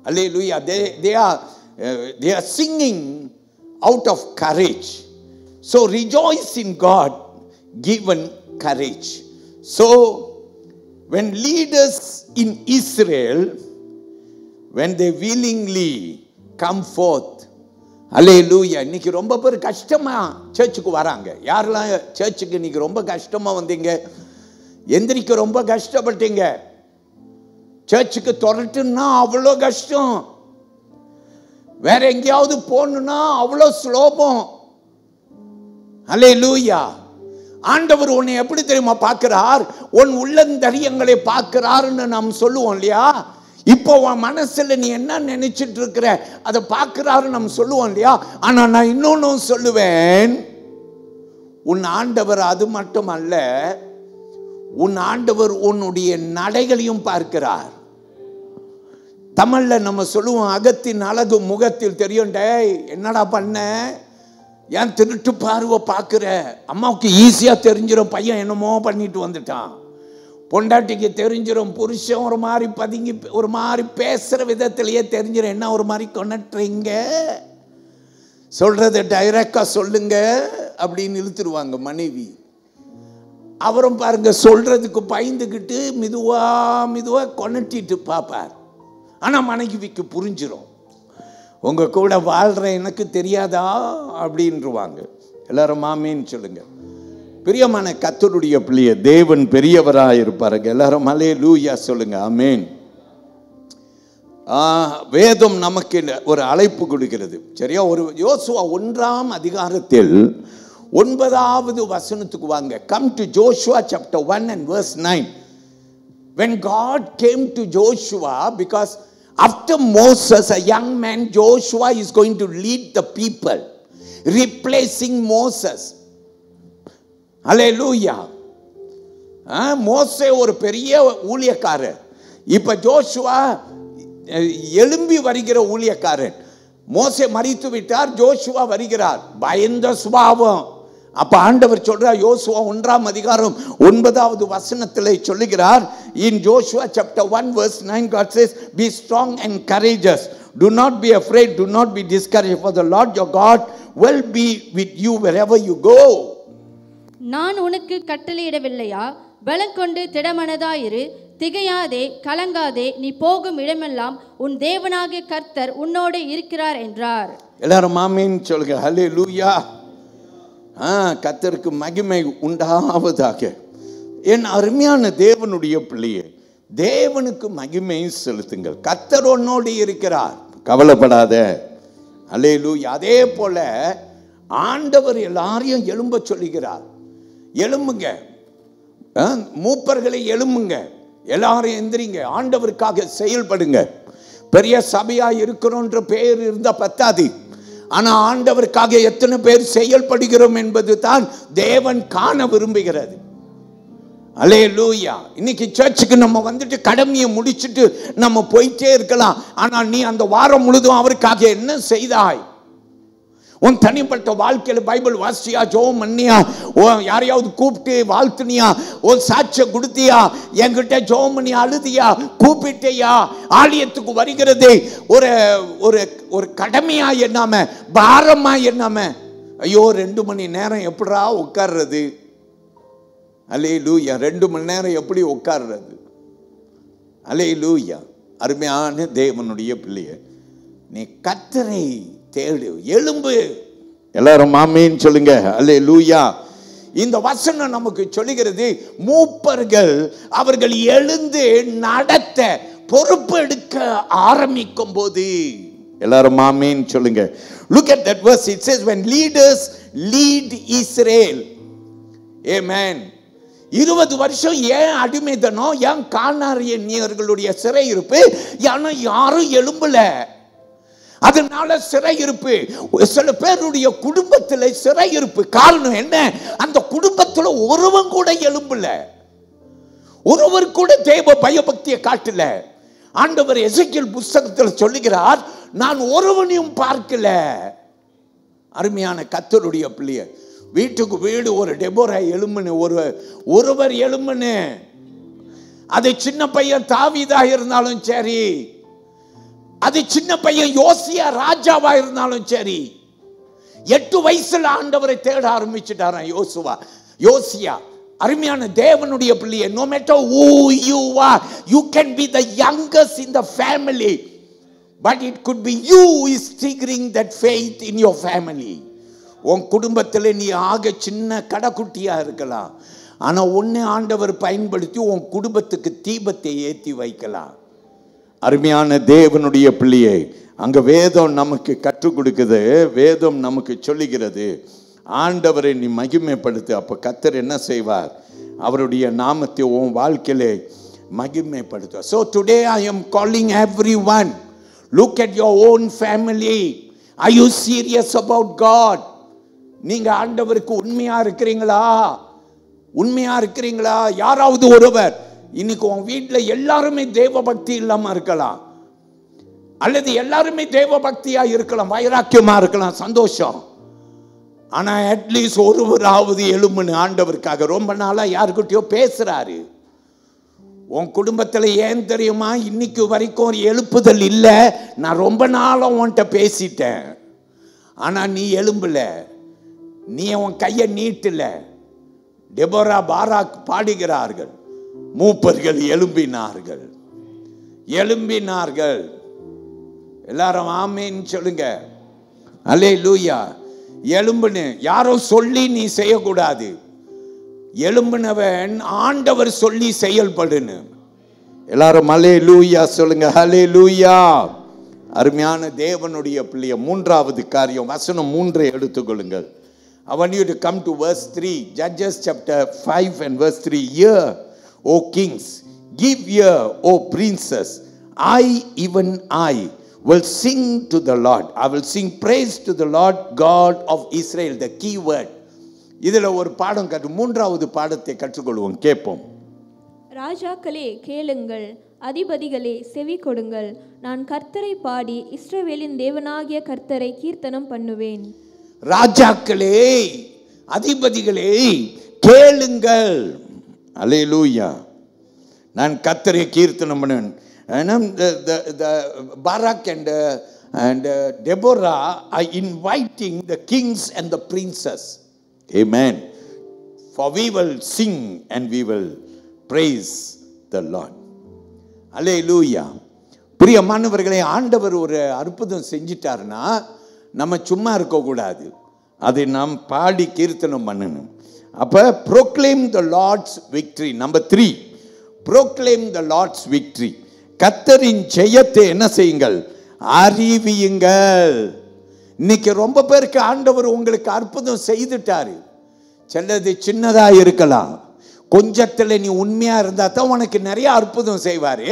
அல்லேலூயா. They are singing out of courage. So rejoice in God given courage. So when leaders in Israel, when they willingly come forth, அல்லேலூயா. இன்னைக்கு ரொம்ப பேர் கஷ்டமா சர்ச்சுக்கு வராங்க. யாரெல்லாம் சர்ச்சுக்கு இன்னைக்கு ரொம்ப கஷ்டமா வந்தீங்க, எந்திரிக்க ரொம்ப கஷ்டப்பட்டீங்க, சர்ச்சுக்கு தொடட்டுன்னா அவ்வளோ கஷ்டம், வேற எங்கேயாவது போகணும்னா அவ்வளோ சுலபம். அல்லேலூயா. ஆண்டவர் உன்னை எப்படி தெரியுமா பார்க்கிறார்? உன் உள்ளந்தரியங்களை பார்க்கிறாருன்னு நாம் சொல்லுவோம் இல்லையா? இப்போ உன் மனசுல நீ என்ன நினைச்சிட்டு இருக்கிற அதை பார்க்கிறாரு நம்ம சொல்லுவோம் இல்லையா? ஆனா நான் இன்னொன்னும் சொல்லுவேன், உன் ஆண்டவர் அது மட்டும் அல்ல, உன் ஆண்டவர் உன்னுடைய நடைகளையும் பார்க்கிறார். தமிழ்ல நம்ம சொல்லுவோம், அகத்தின் அழகு முகத்தில் தெரியும். டேய், என்னடா பண்ண, ஏன் திருட்டு பார்வை பார்க்குற? அம்மாவுக்கு ஈஸியா தெரிஞ்சிடும் பையன் என்னமோ பண்ணிட்டு வந்துட்டான். பொண்டாட்டிக்கு தெரிஞ்சிடும், புருஷன் ஒரு மாதிரி பதுங்கி ஒரு மாதிரி பேசுற விதத்திலேயே தெரிஞ்சிடும். என்ன ஒரு மாதிரி கொண்டுறீங்க, சொல்றதை டைரக்டா சொல்லுங்க அப்படின்னு இழுத்துருவாங்க மனைவி. அவரும் பாருங்க சொல்றதுக்கு பயந்துக்கிட்டு மெதுவா மெதுவா கொண்டுட்டு பார்ப்பார். ஆனா மனைவிக்கு புரிஞ்சிடும், உங்க கூட வாழ்ற எனக்கு தெரியாதா அப்படின்ருவாங்க. எல்லாரும் ஆமீன் சொல்லுங்க. பிரியமான கர்த்தருடைய பிள்ளையே, தேவன் பெரியவராக இருப்பாருங்க. எல்லாரும் அல்லேலூயா சொல்லுங்க. ஆமீன். வேதம் நமக்கு ஒரு அழைப்பு கொடுக்கிறது, சரியா? ஒரு யோசுவா 1ஆம் அதிகாரத்தில் 9வது வசனத்துக்கு வாங்க. Come to Joshua chapter 1 and verse 9. When God came to Joshua, because after Moses, a young man, Joshua is going to lead the people, replacing Moses. Hallelujah. மோசே ஒரு பெரிய ஊழியக்காரர், இப்ப ஜோஷுவா எழும்பி வருகிற ஊழியக்காரன். மோசே மரித்து விட்டார், ஜோஷுவா வருகிறார், பயந்த சுபாவம். அப்ப ஆண்டவர் சொல்றார், யோசுவா 1ஆம் அதிகாரம் 9வது வசனத்திலே சொல்லுகிறார், in Joshua chapter 1 verse 9 God says, be strong and courageous, do not be afraid, do not be discouraged, for the Lord your God will be with you wherever you go. நான் உனக்கு கட்டளையிடவில்லையா? பலம் கொண்டு திடமனதாயிரு, திகையாதே, கலங்காதே, நீ போகும் இடமெல்லாம் உன் தேவனாகிய கர்த்தர் உன்னோடு இருக்கிறார் என்றார். எல்லாரும் ஆமென் சொல்லுங்க. ஹல்லேலூயா. கர்த்தருக்கு மகிமை உண்டாவதாக. என் அருமையான தேவனுடைய பிள்ளையே, தேவனுக்கு மகிமை செலுத்துங்கள். கர்த்தர் உன்னோடு இருக்கிறார், கவலைப்படாத. ஹல்லேலூயா. அதே போல ஆண்டவர் எல்லாரையும் எழும்ப சொல்லுகிறார். எழும்புங்க, மூப்பர்களை எழும்புங்க, எல்லாரும் எந்திரிங்க, ஆண்டவருக்காக செயல்படுங்க. பெரிய சபையா இருக்கிறோன்ற பெயர் இருந்தா பத்தாது, ஆனா ஆண்டவருக்காக எத்தனை பேர் செயல்படுகிறோம் என்பது தான் தேவன் காண விரும்புகிறது. அல்லேலூயா. இன்னைக்கு சர்ச்சுக்கு நம்ம வந்துட்டு கடமையை முடிச்சுட்டு நம்ம போயிட்டே இருக்கலாம், ஆனா நீ அந்த வாரம் முழுதும் அவருக்காக என்ன செய்தாய்? உன் தனிப்பட்ட வாழ்க்கையில பைபிள் வாசியா, ஜெபம் பண்ணியா, யாரையாவது கூப்பிட்டு வாழ்த்துனியா, ஒரு சாட்சியை கொடுத்தியா, என்கிட்ட ஜெபம் பண்ணி அழுதியா, கூப்பிட்டியா? ஆலயத்துக்கு வருகிறது ஒரு ஒரு ஒரு கடமையா எண்ணாம, பாரமா எண்ணாம, ஐயோ 2 மணி நேரம் எப்படிடா உட்கார்றது? அல்லேலூயா. 2 மணி நேரம் எப்படி உட்கார்றது? அல்லேலூயா. அருமையான தேவனுடைய பிள்ளையே, நீ கர்த்தரை தேடு, எழும்பு. எல்லாரும் ஆமென் சொல்லுங்க. அல்லேலூயா. இந்த வசனம் நமக்கு சொல்லுகிறது, மூப்பர்கள் அவர்கள் எழுந்து நடத்த பொறுப்பு எடுக்க ஆரம்பிக்கும் போது. எல்லாரும் ஆமென் சொல்லுங்க. Look at that verse. It says when leaders lead Israel. Amen. 20 வருஷம் ஏன் அடிமைத்தனம், ஏன் கானானியர்களுடைய சிறை இருப்பு? ஏன்னா யாரும் எழும்பல, அதனால சிறை இருப்பு. சில பேருடைய குடும்பத்தில் சிறை இருப்பு. காரணம் என்ன? அந்த குடும்பத்தில் ஒருவன் கூட எழும்பல, ஒருவர் கூட தேவ பயபக்தியை காட்டல. ஆண்டவர் எசேக்கியேல் புத்தகத்தில் சொல்லுகிறார், நான் ஒருவனையும் பார்க்கல. அருமையான கர்த்தருடைய பிள்ளைய, வீட்டுக்கு வீடு ஒரு டெபோரா எழும்புன்னு, ஒருவர் எழும்புன்னு. அது சின்ன பையன் தாவீதா இருந்தாலும் சரி, அது சின்ன பையன் யோசியா ராஜாவா இருந்தாலும் சரி, 8 வயசுல ஆண்டவரை தேட ஆரம்பிச்சுட்டாராம் யோசியா. அருமையான தேவனுடைய பிள்ளையே, no matter who you are, you can be the youngest in the family, but it could be you who is triggering that faith in your family. உன் குடும்பத்தில் நீ ஆக சின்ன கடைக்குட்டியா இருக்கலாம், ஆனா உன்னை ஆண்டவர் பயன்படுத்தி உன் குடும்பத்துக்கு தீபத்தை ஏற்றி வைக்கலாம். அருமையான தேவனுடைய பிள்ளையை, அங்க வேதம் நமக்கு கற்றுக் கொடுக்குது, வேதம் நமக்கு சொல்லுகிறது, ஆண்டவரை நீ மகிமைப்படுத்து. அப்ப கர்த்தர் என்ன செய்வார்? அவருடைய நாமத்தை உன் வாழ்க்கையிலே மகிமைப்படுத்துவார். So today I am calling everyone, look at your own family. Are you serious about God? நீங்க ஆண்டவருக்கு உண்மையா இருக்கிறீங்களா? உண்மையா இருக்கிறீங்களா? யாராவது ஒருவர் இன்னைக்கு உன் வீட்டில் எல்லாருமே தேவ பக்தி இல்லாம இருக்கலாம், அல்லது எல்லாருமே தேவ பக்தியா இருக்கலாம், வைராக்கியமா இருக்கலாம், சந்தோஷம். ஆனா அட்லீஸ்ட் ஒருவராவது எழும்புன்னு ஆண்டவருக்காக. ரொம்ப நாளா யாருக்கிட்டயோ பேசுறாரு. உன் குடும்பத்தில் ஏன் தெரியுமா இன்னைக்கு வரைக்கும் ஒரு எழுப்புதல் இல்லை? நான் ரொம்ப நாளும் உன்கிட்ட பேசிட்டேன், ஆனா நீ எழும்பல, நீ உன் கையை நீட்டல. டெபோரா, பாராக் பாடுகிறார்கள், மூப்பர்கள் எழும்பினார்கள், எழும்பினார்கள். எல்லாரும் ஆமென் சொல்லுங்க. அல்லேலூயா. எழும்புன்னு யாரோ சொல்லி நீ செய்யக்கூடாது, எழும்பினவன் ஆண்டவர் சொல்லி செயல்படுன்னு. எல்லாரும் அல்லேலூயா சொல்லுங்க. அல்லேலூயா. அருமையான தேவனுடைய பிள்ளைய, 3வது காரியம், வசனம் 3 எடுத்துக்கொள்ளுங்கள். I want you to come to verse 3, Judges chapter 5 and verse 3. Hear, O kings, Give ear, O princess, I, even I, will sing to the Lord. I will sing praise to the Lord God of Israel. The key word. இதில் ஒரு பாடம் மூன்றாவது பாடத்தை கற்றுக்கொள்வோம், கேட்போம். ராஜாக்களே கேளுங்கள், அதிபதிகளே செவி கொடுங்கள். நான் கர்த்தரை பாடி இஸ்ரவேலின் தேவனாகிய கர்த்தரை கீர்த்தனம் பண்ணுவேன். ராஜாக்களே, அதிபதிகளே கேளுங்கள். அல்லேலூயா. நான் கர்த்தரை கீர்த்தனம் பண்ணுவேன். Barak and Deborah are inviting the kings and the princes. Amen. For we will sing and we will praise the Lord. அல்லேலூயா. பிரியமானவர்களே, ஆண்டவர் ஒரு அற்புதம் செஞ்சிட்டாருன்னா நம்ம சும்மா இருக்கக்கூடாது, அதை நாம் பாடி கீர்த்தனம் பண்ணணும். அப்போ proclaim the Lord's victory. Number 3, proclaim the Lord's victory. கர்த்தரின் ஜெயத்தை என்ன செய்யுங்கள்? அறிவியுங்கள். இன்னைக்கு ரொம்ப பேருக்கு ஆண்டவர் உங்களுக்கு அற்புதம் செய்துட்டாரு. சிலது சின்னதா இருக்கலாம், கொஞ்சத்துல நீ உண்மையா இருந்தா தான் உனக்கு நிறைய அற்புதம் செய்வாரு.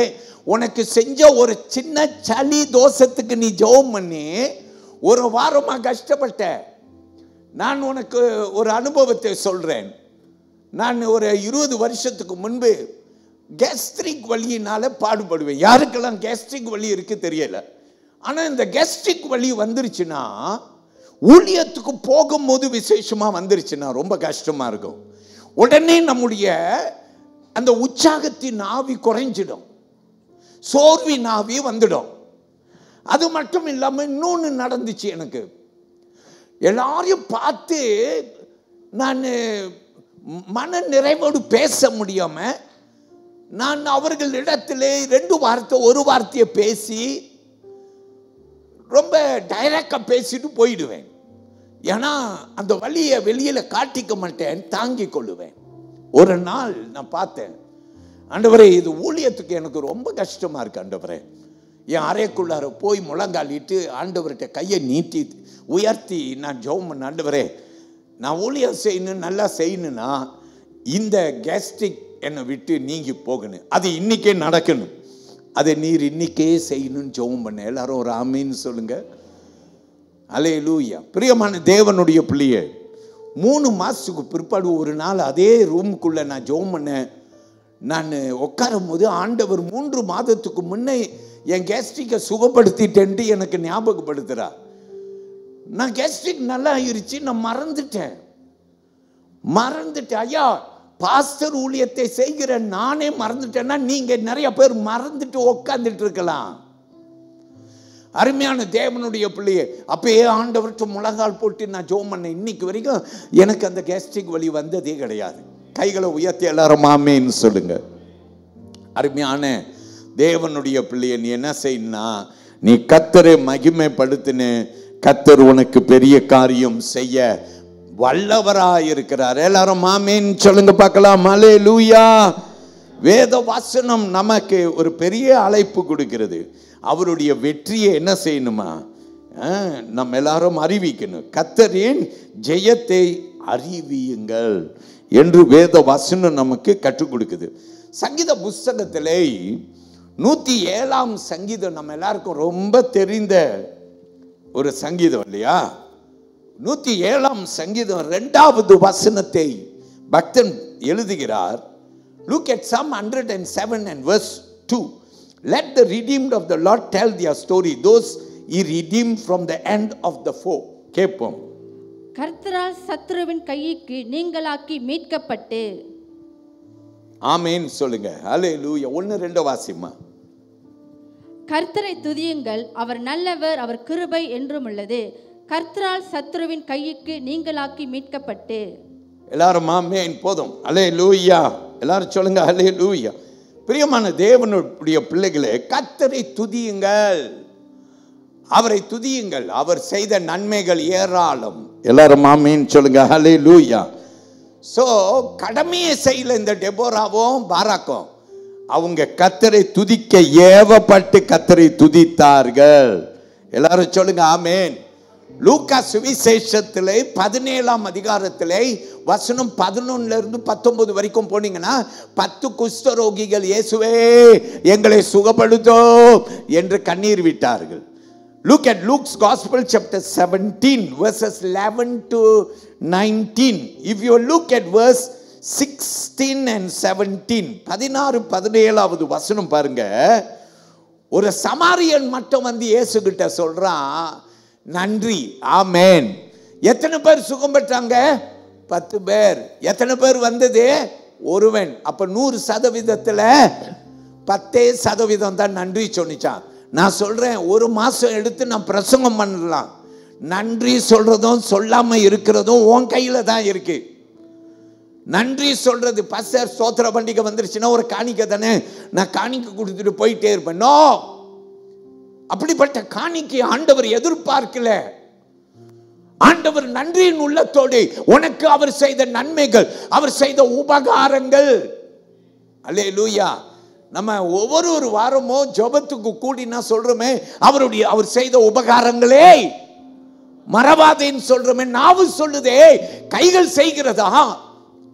உனக்கு செஞ்ச ஒரு சின்ன சளி தோஷத்துக்கு நீ ஜெபம் பண்ணி ஒரு வாரமா கஷ்டப்பட்ட. நான் உனக்கு ஒரு அனுபவத்தை சொல்றேன். நான் ஒரு 20 வருஷத்துக்கு முன்பு கேஸ்ட்ரிக் வலியினால பாடுபடுவேன். யாருக்கெல்லாம் கேஸ்ட்ரிக் வலி இருக்கு தெரியல. ஆனா இந்த கேஸ்ட்ரிக் வலி வந்துருச்சுன்னா, ஊழியத்துக்கு போகும்போது விசேஷமா வந்துருச்சுன்னா ரொம்ப கஷ்டமா இருக்கும். உடனே நம்முடைய அந்த உற்சாகத்தின் ஆவி குறைஞ்சிடும், சோர்வின் ஆவி வந்துடும். அது மட்டும் இல்லாம இன்னொன்று நடந்துச்சு எனக்கு. எல்லாரையும் பார்த்து நான் மன நிறைவோடு பேச முடியாம, நான் அவர்களிடத்திலே 2 வார்த்தை 1 வார்த்தையை பேசி ரொம்ப டைரக்டா பேசிட்டு போயிடுவேன். ஏன்னா அந்த வலியை வெளியில காட்டிக்க மாட்டேன், தாங்கிக் கொள்ளுவேன். ஒரு நாள் நான் பார்த்தேன், ஆண்டவரே இது ஊழியத்துக்கு எனக்கு ரொம்ப கஷ்டமா இருக்கு ஆண்டவரே. என் அறைக்குள்ளார போய் முழங்காலிட்டு ஆண்டவர்கிட்ட கையை நீட்டி உயர்த்தி நான் ஜெபம் பண்ண, ஆண்டவரே நான் ஊழியம் செய்யணும், நல்லா செய்யணும்னா இந்த கேஸ்ட்ரிக் என்னை விட்டு நீங்கி போகணும், அது இன்னைக்கே நடக்கணும், அதை நீர் இன்னைக்கே செய்யணும்னு ஜெபம் பண்ண. எல்லாரும் ஒரு ஆமீன்னு சொல்லுங்க. அல்லேலூயா. பிரியமான தேவனுடைய பிள்ளையே, 3 மாசத்துக்கு பிற்பாடு ஒரு நாள் அதே ரூமுக்குள்ள நான் ஜெபம் பண்ணேன். நான் உட்காரும் போது ஆண்டவர் 3 மாதத்துக்கு முன்னே என் கேஸ்ட்ரிக்கை சுகப்படுத்திட்டேன்ட்டு எனக்கு ஞாபகப்படுத்துறா. நான் கேஸ்ட்ரிக் நல்லா ஆயிருச்சு, நான் மறந்துட்டேன். ஐயா பாஸ்டர் ஊழியத்தை செய்கிற நானே மறந்துட்டேன்னா நீங்க நிறைய பேர் மறந்துட்டு உட்கார்ந்துட்டு இருக்கலாம். அருமையான தேவனுடைய பிள்ளையே, அப்பயே ஆண்டவர்கிட்ட முழங்கால் போட்டு நான் ஜெபம் பண்ணேன். இன்னைக்கு வரைக்கும் எனக்கு அந்த கேஸ்ட்ரிக் வலி வந்ததே கிடையாது. கைகளை உயர்த்தி எல்லாரும் ஆமென்னு சொல்லுங்க. அருமையான தேவனுடைய பிள்ளையை, நீ என்ன செய்யணும்னா, நீ கர்த்தரை மகிமைப்படுத்தினு, கர்த்தர் உனக்கு பெரிய காரியம் செய்ய வல்லவராயிருக்கிறார். எல்லாரும் ஆமென்னு சொல்லுங்க பார்க்கலாம். அல்லேலூயா. வேத வசனம் நமக்கு ஒரு பெரிய அழைப்பு கொடுக்கிறது. அவருடைய வெற்றியை என்ன செய்யணுமா, நம்ம எல்லாரும் அறிவிக்கணும். கர்த்தரின் ஜெயத்தை அறிவியுங்கள் என்று வேத வசனம் நமக்கு கற்றுக் கொடுக்குது. சங்கீத புஸ்தகத்திலே 107ஆம் சங்கீதம் நம்ம எல்லாருக்கும் ரொம்ப தெரிந்த ஒரு சங்கீதம் இல்லையா? 107ஆம் சங்கீதம் 2வது வசனத்தை பக்தன் எழுதுகிறார். Look at Psalm 107 and verse 2. Let the redeemed of the Lord tell their story, those he redeemed from the hand of the foe. கேட்போம். கர்த்தரால் சத்துருவின் கைக்கு நீங்களாக்கி மீட்கப்பட்டு. ஆமென் சொல்லுங்க. அல்லேலூயா. 1-2 வாசிமா. கர்த்தரை துதியுங்கள், அவர் நல்லவர், அவர் கிருபை என்றும் உள்ளது. கர்த்தரால் சத்துருவின் கைக்கு நீங்களாக்கி மீட்கப்பட்டு. எல்லாரும் ஆமென். போதும். அல்லேலூயா. எல்லாரும் சொல்லுங்க அல்லேலூயா. பிரியமான தேவனுடைய பிள்ளைகளே, கர்த்தரை துதியுங்கள், அவரை துதியுங்கள், அவர் செய்த நன்மைகள் ஏராளம். எல்லாரும் ஆமென் சொல்லுங்க அல்லேலூயா. சோ கடமையை செய்யல இந்த டெபோராவும் பாராக்கும், அவங்க கர்த்தரை துதிக்க ஏவப்பட்டு கர்த்தரை துதித்தார்கள். எல்லாரும் சொல்லுங்க ஆமென். லூக்கா சுவிசேஷத்திலே 17ஆம் அதிகாரத்திலே வசனம் 11-19 வரைக்கும் போனீங்கன்னா 10 குஷ்டரோகிகள் இயேசுவே எங்களை சுகப்படுத்தோ என்று கண்ணீர் விட்டார்கள். Look at Luke's Gospel chapter 17 verses 11 to 19. If you look at verse 16 and 17, 16-17 வசனம் பாருங்க. ஒரு சமாரியன் மட்டும் வந்து இயேசு கிட்ட சொல்றான், நன்றி, ஆமென். எத்தனை பேர் சுகம் பெற்றாங்க? 10 பேர். எத்தனை பேர் வந்தது? ஒருவன். அப்ப 100%த்துல 10% தான் நன்றி சொன்னிச்சான். நான் சொல்றேன், ஒரு மாசம் எடுத்து நான் பிரசங்கம் பண்ணலாம். நன்றி சொல்றதும் சொல்லாம இருக்கிறதும் உன் கையில தான் இருக்கு. நன்றி சொல்றது, பஸ்டர் ஸ்தோத்திர பண்டிகை வந்துருச்சுன்னா ஒரு காணிக்கை தானே, நான் காணிக்கை கொடுத்துட்டு போயிட்டே இருப்பேன். நோ, அப்படிப்பட்ட காணிக்கை ஆண்டவர் எதிர்பார்க்கல. ஆண்டவர் நன்றியின் உள்ளத்தோடு உனக்கு அவர் செய்த நன்மைகள், அவர் செய்த உபகாரங்கள். அல்லேலூயா. நம்ம ஒவ்வொரு வாரமும் ஜெபத்துக்கு கூடினா சொல்றோமே, அவர் செய்த உபகாரங்களே மறவாதேன்னு சொல்றோமே. நாவு சொல்லுதே, கைகள் செய்கிறதா?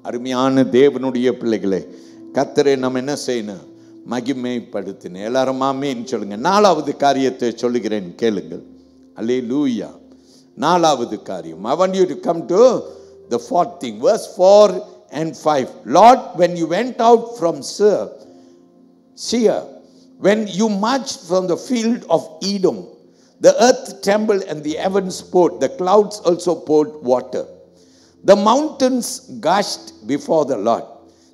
அருமையான தேவனுடைய பிள்ளைகளே, கர்த்தரை நம்ம என்ன செய்யணும்? மகிமைப்படுத்தின. எல்லாரும் ஆமென் சொல்லுங்க. 4வது காரியத்தை சொல்லுகிறேன், கேளுங்கள். அல்லேலூயா. 4வது காரியம். I want you to come to the 4th thing, verse 4 and 5. Lord, when you went out from Seir, when you marched from the field of Edom, the earth trembled and the heavens poured, the clouds also poured water. The mountains gushed before the Lord.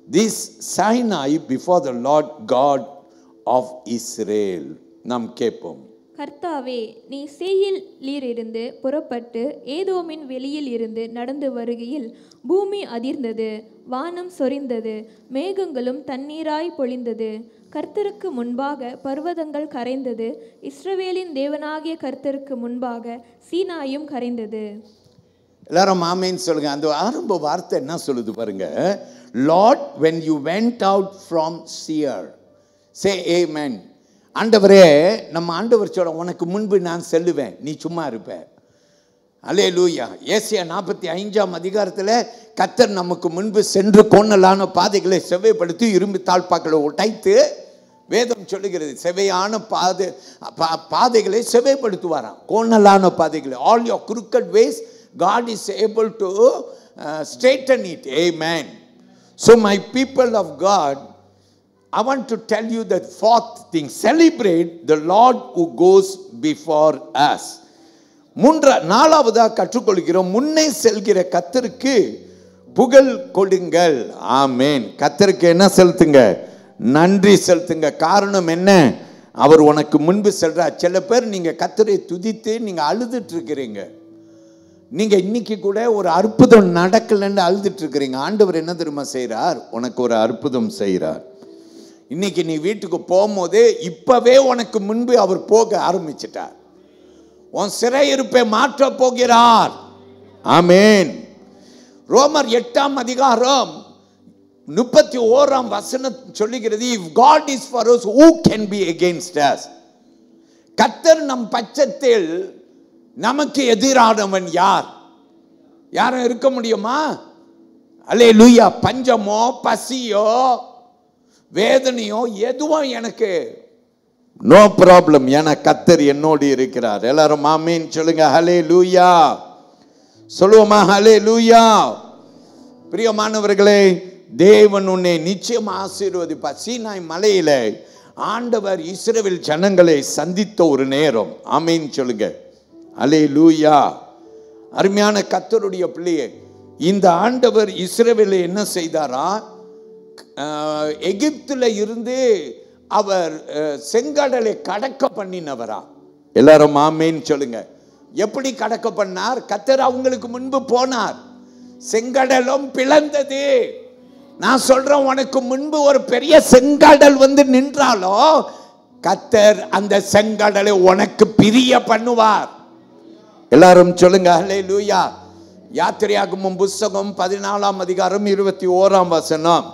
This Sinai before the Lord God of Israel. நாம் கேட்போம். கர்த்தாவே, நீ சேயீரிலிருந்து புறப்பட்டு ஏதோமின் வெளியில் இருந்து நடந்து வருகையில் பூமி அதிர்ந்தது, வானம் சொரிந்தது, மேகங்களும் தண்ணீராய் பொழிந்தது. கர்த்தருக்கு முன்பாக பர்வதங்கள் கரைந்தது, இஸ்ரவேலின் தேவனாகிய கர்த்தருக்கு முன்பாக சீனாயும் கரைந்தது. எல்லாரும் ஆமென் சொல்லுங்க. அந்த ஆரம்ப வார்த்தை என்ன சொல்லுது பாருங்க. Lord, when you went out from Seir, say amen. ஆண்டவரே, நம்ம ஆண்டவர் சொல்ல, உனக்கு முன்பு நான் செல்லுவேன், நீ சும்மா இருப்ப. அல்லேலூயா. ஏசாயா 45ஆம் அதிகாரத்தில் கர்த்தர் நமக்கு முன்பு சென்று கோணலான பாதைகளை செவ்வைப்படுத்தி இரும்பு தாழ்பாக்களை உடைத்து, வேதம் சொல்லுகிறது, செவ்வையான பாதைகளை செவ்வைப்படுத்துவாராம். கோணலான பாதைகளை, all your crooked ways God is able to straighten it. Amen. So my people of God, I want to tell you that 4th thing, celebrate the Lord who goes before us. 4வதா கற்றுக்கொள்கிறோம், முன்னே செல்கிற கர்த்தருக்கு புகழ் கொடுங்கள். ஆமென். கர்த்தருக்கு என்ன செலுத்துங்க? நன்றி செலுத்துங்க. காரணம் என்ன? அவர் உனக்கு முன்பு செல்றார். சில பேர் நீங்க கர்த்தரை துதித்து நீங்க அழுதுட்டு இருக்கிறீங்க. நீங்க இன்னைக்கு கூட ஒரு அற்புதம் நடக்கலன்னு அழுதுட்டு இருக்கிறீங்க. ஆண்டவர் என்ன தெரியுமா செய்றார்? உனக்கு ஒரு அற்புதம் செய்றார். இன்னைக்கு நீ வீட்டுக்கு போகும்போது இப்பவே உனக்கு முன்பு அவர் போக ஆரம்பிச்சிட்டார். உன் சிறையிருப்பை மாற்ற போகிறார். ஆமென். ரோமர் 8ஆம் அதிகாரம் 31ஆம் வசனம் சொல்லுகிறது, if God is for us, who can be against us? கர்த்தர் நம் பட்சத்தில் நமக்கு எதிரானவன் யார்? யாரும் இருக்க முடியுமா? அல்லேலூயா. பஞ்சமோ பசியோ வேதனையோ எதுவும் எனக்கு நோ ப்ராப்ளம். ஏன்னா கர்த்தர் என்னோடு இருக்கிறார். எல்லாரும் ஆமென் சொல்லுங்க. ஹல்லேலூயா. சொல்லுவோமா? ஹல்லேலூயா. பிரியமானவர்களே, தேவன் உன்னை நிச்சயம் ஆசீர்வதிப்பார். சீனாய் மலையில ஆண்டவர் இஸ்ரவேல் ஜனங்களை சந்தித்த ஒரு நேரம். ஆமென் சொல்லுங்க. அல்லேலூயா. அருமையான கர்த்தருடைய பிள்ளையே, இந்த ஆண்டவர் இஸ்ரவேலை என்ன செய்தாரா? எகிப்துல இருந்து அவர் செங்கடலை கடக்க பண்ணினவரா? எல்லாரும் ஆமென் சொல்லுங்க. எப்படி கடக்க பண்ணார்? கர்த்தர் அவங்களுக்கு முன்பு போனார், செங்கடலும் பிளந்தது. நான் சொல்றேன், உனக்கு முன்பு ஒரு பெரிய செங்கடல் வந்து நின்றாலோ கர்த்தர் அந்த செங்கடலை உனக்கு பிரிய பண்ணுவார். எல்லாரும் சொல்லுங்க ஹல்லேலூயா. யாத்திரையாகமம் புத்தகம் 14ஆம் அதிகாரம் 21ஆம் வசனம்.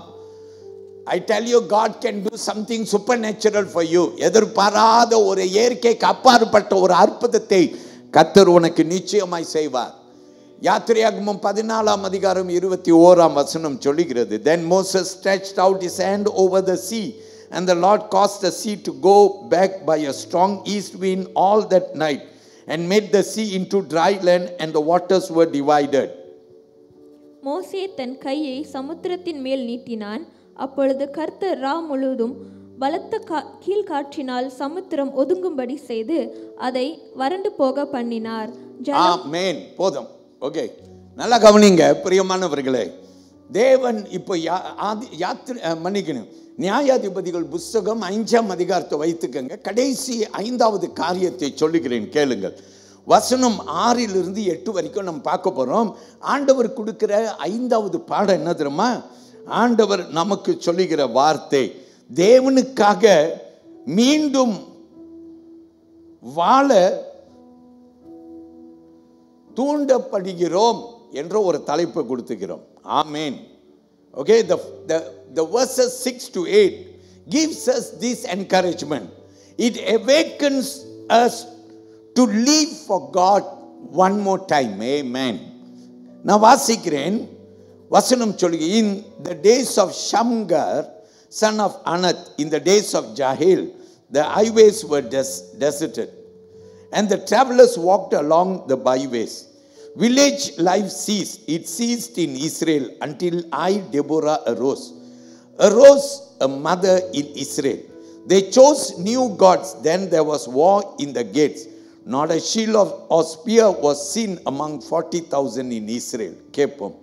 I tell you, God can do something supernatural for you. எதிர்பாராத ஒரு இயற்கைக்கு அப்பாற்பட்ட ஒரு அற்புதத்தை கர்த்தர் உனக்கு நிச்சயமாய் செய்வார். யாத்திரையாகமம் 14:21 சொல்லுகிறது, Then Moses stretched out his hand over the sea, and the Lord caused the sea to go back by a strong east wind all that night, and made the sea into dry land, and the waters were divided. மோசே தன் கையை சமுத்திரத்தின் மேல் நீட்டினான். அப்பொழுது கர்த்தர் ரா முழுவதும் பலத்த கீழ்காற்றினால் சமுத்திரம் ஒதுங்கும்படி செய்து அதை வறண்டு போக பண்ணினார். ஆமென். போதும். ஓகே, நல்லா கவனிங்க பிரியமானவர்களே. தேவன் இப்போ மன்னிக்கணும், நியாயாதிபதிகள் புஸ்தகம் 5ஆம் அதிகாரத்தை வைத்துக்கங்க. கடைசி 5வது காரியத்தை சொல்லுகிறேன், கேளுங்கள். வசனம் 6 8 வரைக்கும் நம்ம பார்க்க போறோம். ஆண்டவர் கொடுக்கிற 5வது பாடம் என்ன தெரியுமா? ஆண்டவர் நமக்கு சொல்லுகிற வார்த்தை, தேவனுக்காக மீண்டும் வாழ தூண்டப்படுகிறோம் என்ற ஒரு தலைப்பை கொடுத்துக்கிறோம். ஆமென். Okay, the verses 6 to 8 gives us this encouragement. It awakens us to live for God one more time. Amen. நான் வாசிக்கிறேன். வசனம் சொல்லுங்க, in the days of Shamgar son of Anath, in the days of Jahil, the highways were deserted, and the travelers walked along the byways. Village life ceased. It ceased in Israel until I, Deborah, arose a mother in Israel. They chose new gods. Then there was war in the gates. Not a shield or spear was seen among 40,000 in Israel. கேட்போம்.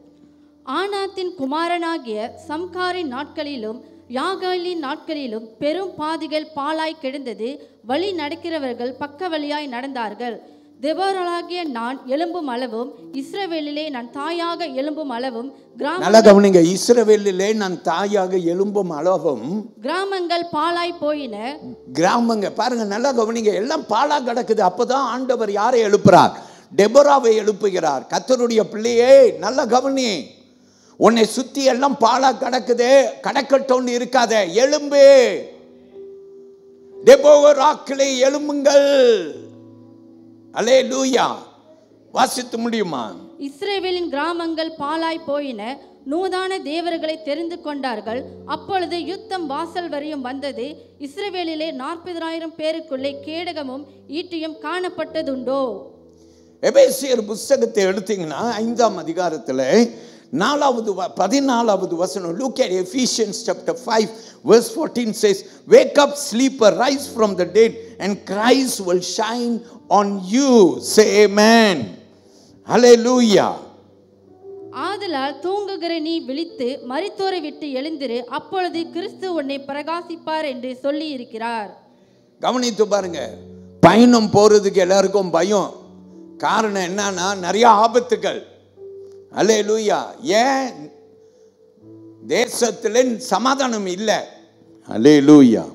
ஆனாத்தின் குமாரனாகிய சம்காரின் நாட்களிலும் யாகாலின் நாட்களிலும் பெரும் பாதிகள் பாலாய் கிடந்தது. வழி நடக்கிறவர்கள் பக்க வழியாய் நடந்தார்கள். தெபோராளாகிய நான் எழும்பும் அளவும் இஸ்ரவேலிலே நான் தாயாக எழும்பும் அளவும் இஸ்ரவேலிலே நான் தாயாக எழும்பும் அளவும் கிராமங்கள் பாலாய் போயின. கிராமங்க பாருங்க, நல்லா கவனிங்க, எல்லாம் பாலா கிடக்குது. அப்பதான் ஆண்டவர் யாரை எழுப்புறார்? டெபோராவை எழுப்புகிறார். கர்த்தருடைய பிள்ளையே நல்லா கவனி, உன்னை சுத்தி எல்லாம் பாலா கிடக்குதே, கடக்கட்டும் இருக்காத, எழும்பு. டெபோராக்களே எழும்புங்கள். அல்லேலூயா. வாசித்து முடியுமா? இஸ்ரவேலின் கிராமங்கள் பாலாய் போயின, நூதான தேவர்களை தெரிந்து கொண்டார்கள். அப்பொழுது யுத்தம் வாசல் வரையும் வந்தது. இஸ்ரவேலிலே 40,000 பேருக்குள்ளே கேடகமும் ஈட்டியும் காணப்பட்டதுண்டோ? எபேசியர் புத்தகத்தை எடுத்தீங்கன்னா 5ஆம் அதிகாரத்தில் 14வது வசனம். Look at Ephesians chapter 5 verse 14 says, Wake up sleeper, rise from the dead, and Christ will shine on you. Say amen. Hallelujah. ஆதலால் தூங்குகிற நீ விழித்து மரித்தோரை விட்டு எழுந்திரு, அப்பொழுது கிறிஸ்து உன்னை பிரகாசிப்பார் என்று சொல்லி இருக்கிறார். கவனித்து பாருங்க, பயணம் போறதுக்கு எல்லாருக்கும் பயம். காரணம் என்னன்னா நிறைய ஆபத்துகள். அல்லேலூயா. ஏன்? தேசத்துல சமாதானம் இல்லை. அல்லேலூயா.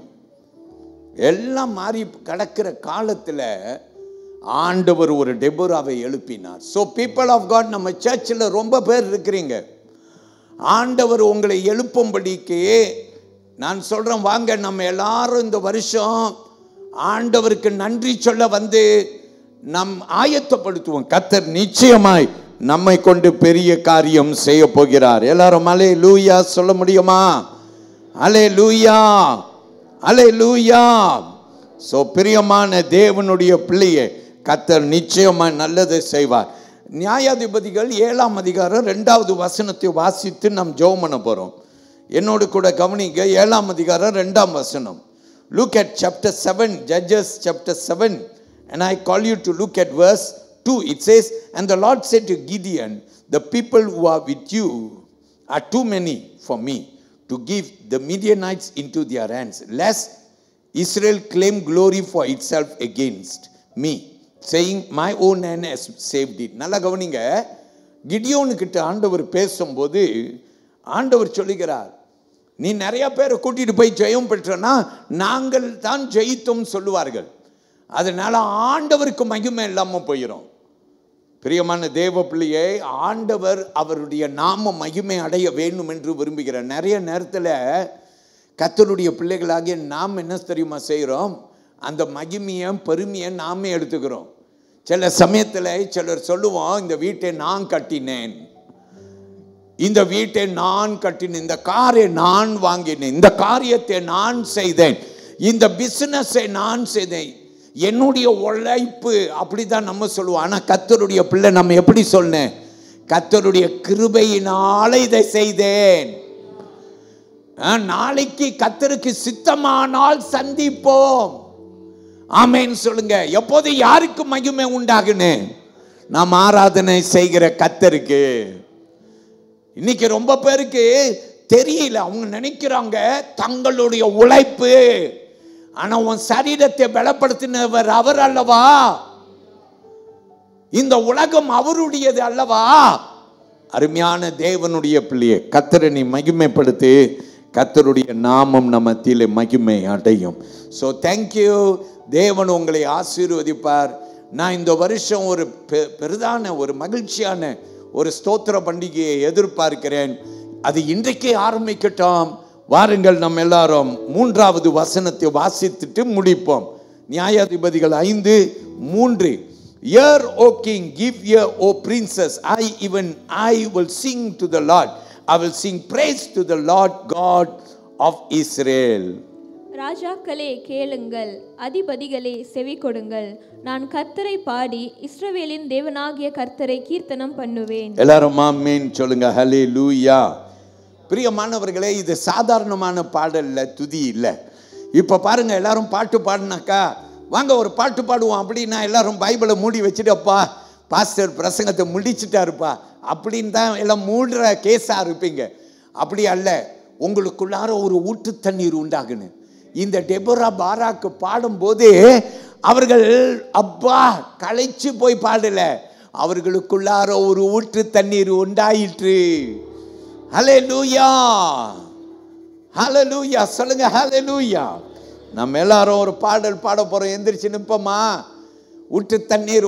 எல்லாம் மாறி கடக்கிற காலத்துல ஆண்டவர் ஒரு டெபோராவை எழுப்பினார். ஸோ பீப்புள் ஆஃப் காட், நம்ம சர்ச்சில் ரொம்ப பேர் இருக்கிறீங்க. ஆண்டவர் உங்களை எழுப்பும்படிக்கு நான் சொல்றேன், வாங்க நம்ம எல்லாரும் இந்த வருஷம் ஆண்டவருக்கு நன்றி சொல்ல வந்து நம் ஆயத்தப்படுத்துவோம். கர்த்தர் நிச்சயமாய் நம்மை கொண்டு பெரிய காரியம் செய்ய போகிறார். எல்லாரும் அல்லேலூயா சொல்ல முடியுமா? அல்லேலூயா, அல்லேலூயா. சோ பிரியமான தேவனுடைய பிள்ளையே, கர்த்தர் நிச்சயமாய் நல்லதை செய்வார். நியாயாதிபதிகள் 7ஆம் அதிகாரம் 2வது வசனத்தை வாசித்து நாம் ஜெபம் பண்ண போறோம். என்னோடு கூட கவனிங்க. 7ஆம் அதிகாரம் 2ஆம் வசனம். Look at chapter 7, Judges chapter 7, and I call you to look at verse 2. It says, And the Lord said to Gideon, The people who are with you are too many for me to give the Midianites into their hands, lest Israel claim glory for itself against me, saying, My own hand has saved it. நல்லா கவனிங்க. கிடியோனுக்கிட்ட ஆண்டவர் பேசும்போது ஆண்டவர் சொல்லுகிறார், நீ நிறைய பேரை கூட்டிட்டு போய் ஜெயம் பெற்றனா நாங்கள் தான் ஜெயித்தோம் சொல்லுவார்கள். அதனால ஆண்டவருக்கு மகிமை இல்லாமல் போயிடும். பிரியமான தேவ பிள்ளையே, ஆண்டவர் அவருடைய நாம மகிமை அடைய வேண்டும் என்று விரும்புகிறார். நிறைய நேரத்தில் கர்த்தருடைய பிள்ளைகளாகிய நாம் என்ன தெரியுமா செய்கிறோம்? அந்த மகிமையை பெருமையை நாமே எடுத்துக்கிறோம். சில சமயத்தில் சிலர் சொல்லுவோம், இந்த வீட்டை நான் கட்டினேன், இந்த வீட்டை நான் கட்டினேன், இந்த காரை நான் வாங்கினேன், இந்த காரியத்தை நான் செய்தேன், இந்த பிசினஸை நான் செய்தேன், என்னுடைய உழைப்பு, அப்படிதான் நம்ம சொல்லுவோம். ஆனால் கர்த்தருடைய பிள்ளை நம்ம எப்படி சொன்னேன்? கர்த்தருடைய கிருபையினால இதை செய்தேன். நாளைக்கு கர்த்தருக்கு சித்தமானால் சந்திப்போம். ஆமென் சொல்லுங்க. எப்போது யாருக்கு மகிமை உண்டாகுன்னு? நாம் ஆராதனை செய்கிற கர்த்தருக்கு. இன்னைக்கு ரொம்ப பேருக்கு தெரியல. அவங்க நினைக்கிறாங்க தங்களுடைய உழைப்பு. ஆனா உன் சரீரத்தை பலப்படுத்தினவர் அவர் அல்லவா? இந்த உலகம் அவருடையது அல்லவா? அருமையான தேவனுடைய பிள்ளையே, கர்த்தரை நீ மகிமைப்படுத்தி, கர்த்தருடைய நாமம் நம்ம மத்தியிலே மகிமை அடையும். So thank you. தேவன் உங்களை ஆசீர்வதிப்பார். நான் இந்த வருஷம் ஒரு பெரிதான ஒரு மகிழ்ச்சியான ஒரு ஸ்தோத்திர பண்டிகையை எதிர்பார்க்கிறேன். அது இன்றைக்கே ஆரம்பிக்கட்டும். வாருங்கள், நம்ம எல்லாரும் 3வது வசனத்தை வாசித்துட்டு முடிப்போம். நியாயாதிபதிகள் 5:3. Hear, O king, give ear, O princess, I will sing to the Lord. I will sing praise to the Lord God of Israel. ராஜாக்களே கேளுங்கள், அதிபதிகளே செவி கொடுங்கள். நான் கர்த்தரை பாடி இஸ்ரவேலின் தேவனாகிய கர்த்தரை கீர்த்தனம் பண்ணுவேன். எல்லாரும் ஆமென் சொல்லுங்க. ஹல்லேலூயா. பிரியமானவர்களே, இது சாதாரணமான பாடல்ல, துதி இல்லை. இப்போ பாருங்க, எல்லாரும் பாட்டு பாடினாக்கா, வாங்க ஒரு பாட்டு பாடுவோம் அப்படின்னா எல்லாரும் பைபிளை மூடி வச்சுட்டப்பா, பாஸ்டர் பிரசங்கத்தை முடிச்சுட்டாருப்பா அப்படின்னு தான் எல்லாம் மூடுற கேஸாக இருப்பீங்க. அப்படி அல்ல. உங்களுக்குள்ளார ஒரு ஊற்று தண்ணீர் உண்டாகுன்னு. இந்த டெபோரா பாராக்கு பாடும்போது அவர்கள் அப்பா களைச்சு போய் பாடல, அவர்களுக்குள்ளார ஒரு ஊற்று தண்ணீர் உண்டாயிற்று. ஹல்லேலூயா, ஹல்லேலூயா சொல்லுங்க. ஹல்லேலூயா. நம்ம எல்லாரும் ஒரு பாடல் பாட போறோம். எந்திரிச்சு நிப்போமா? ஊற்று தண்ணீர்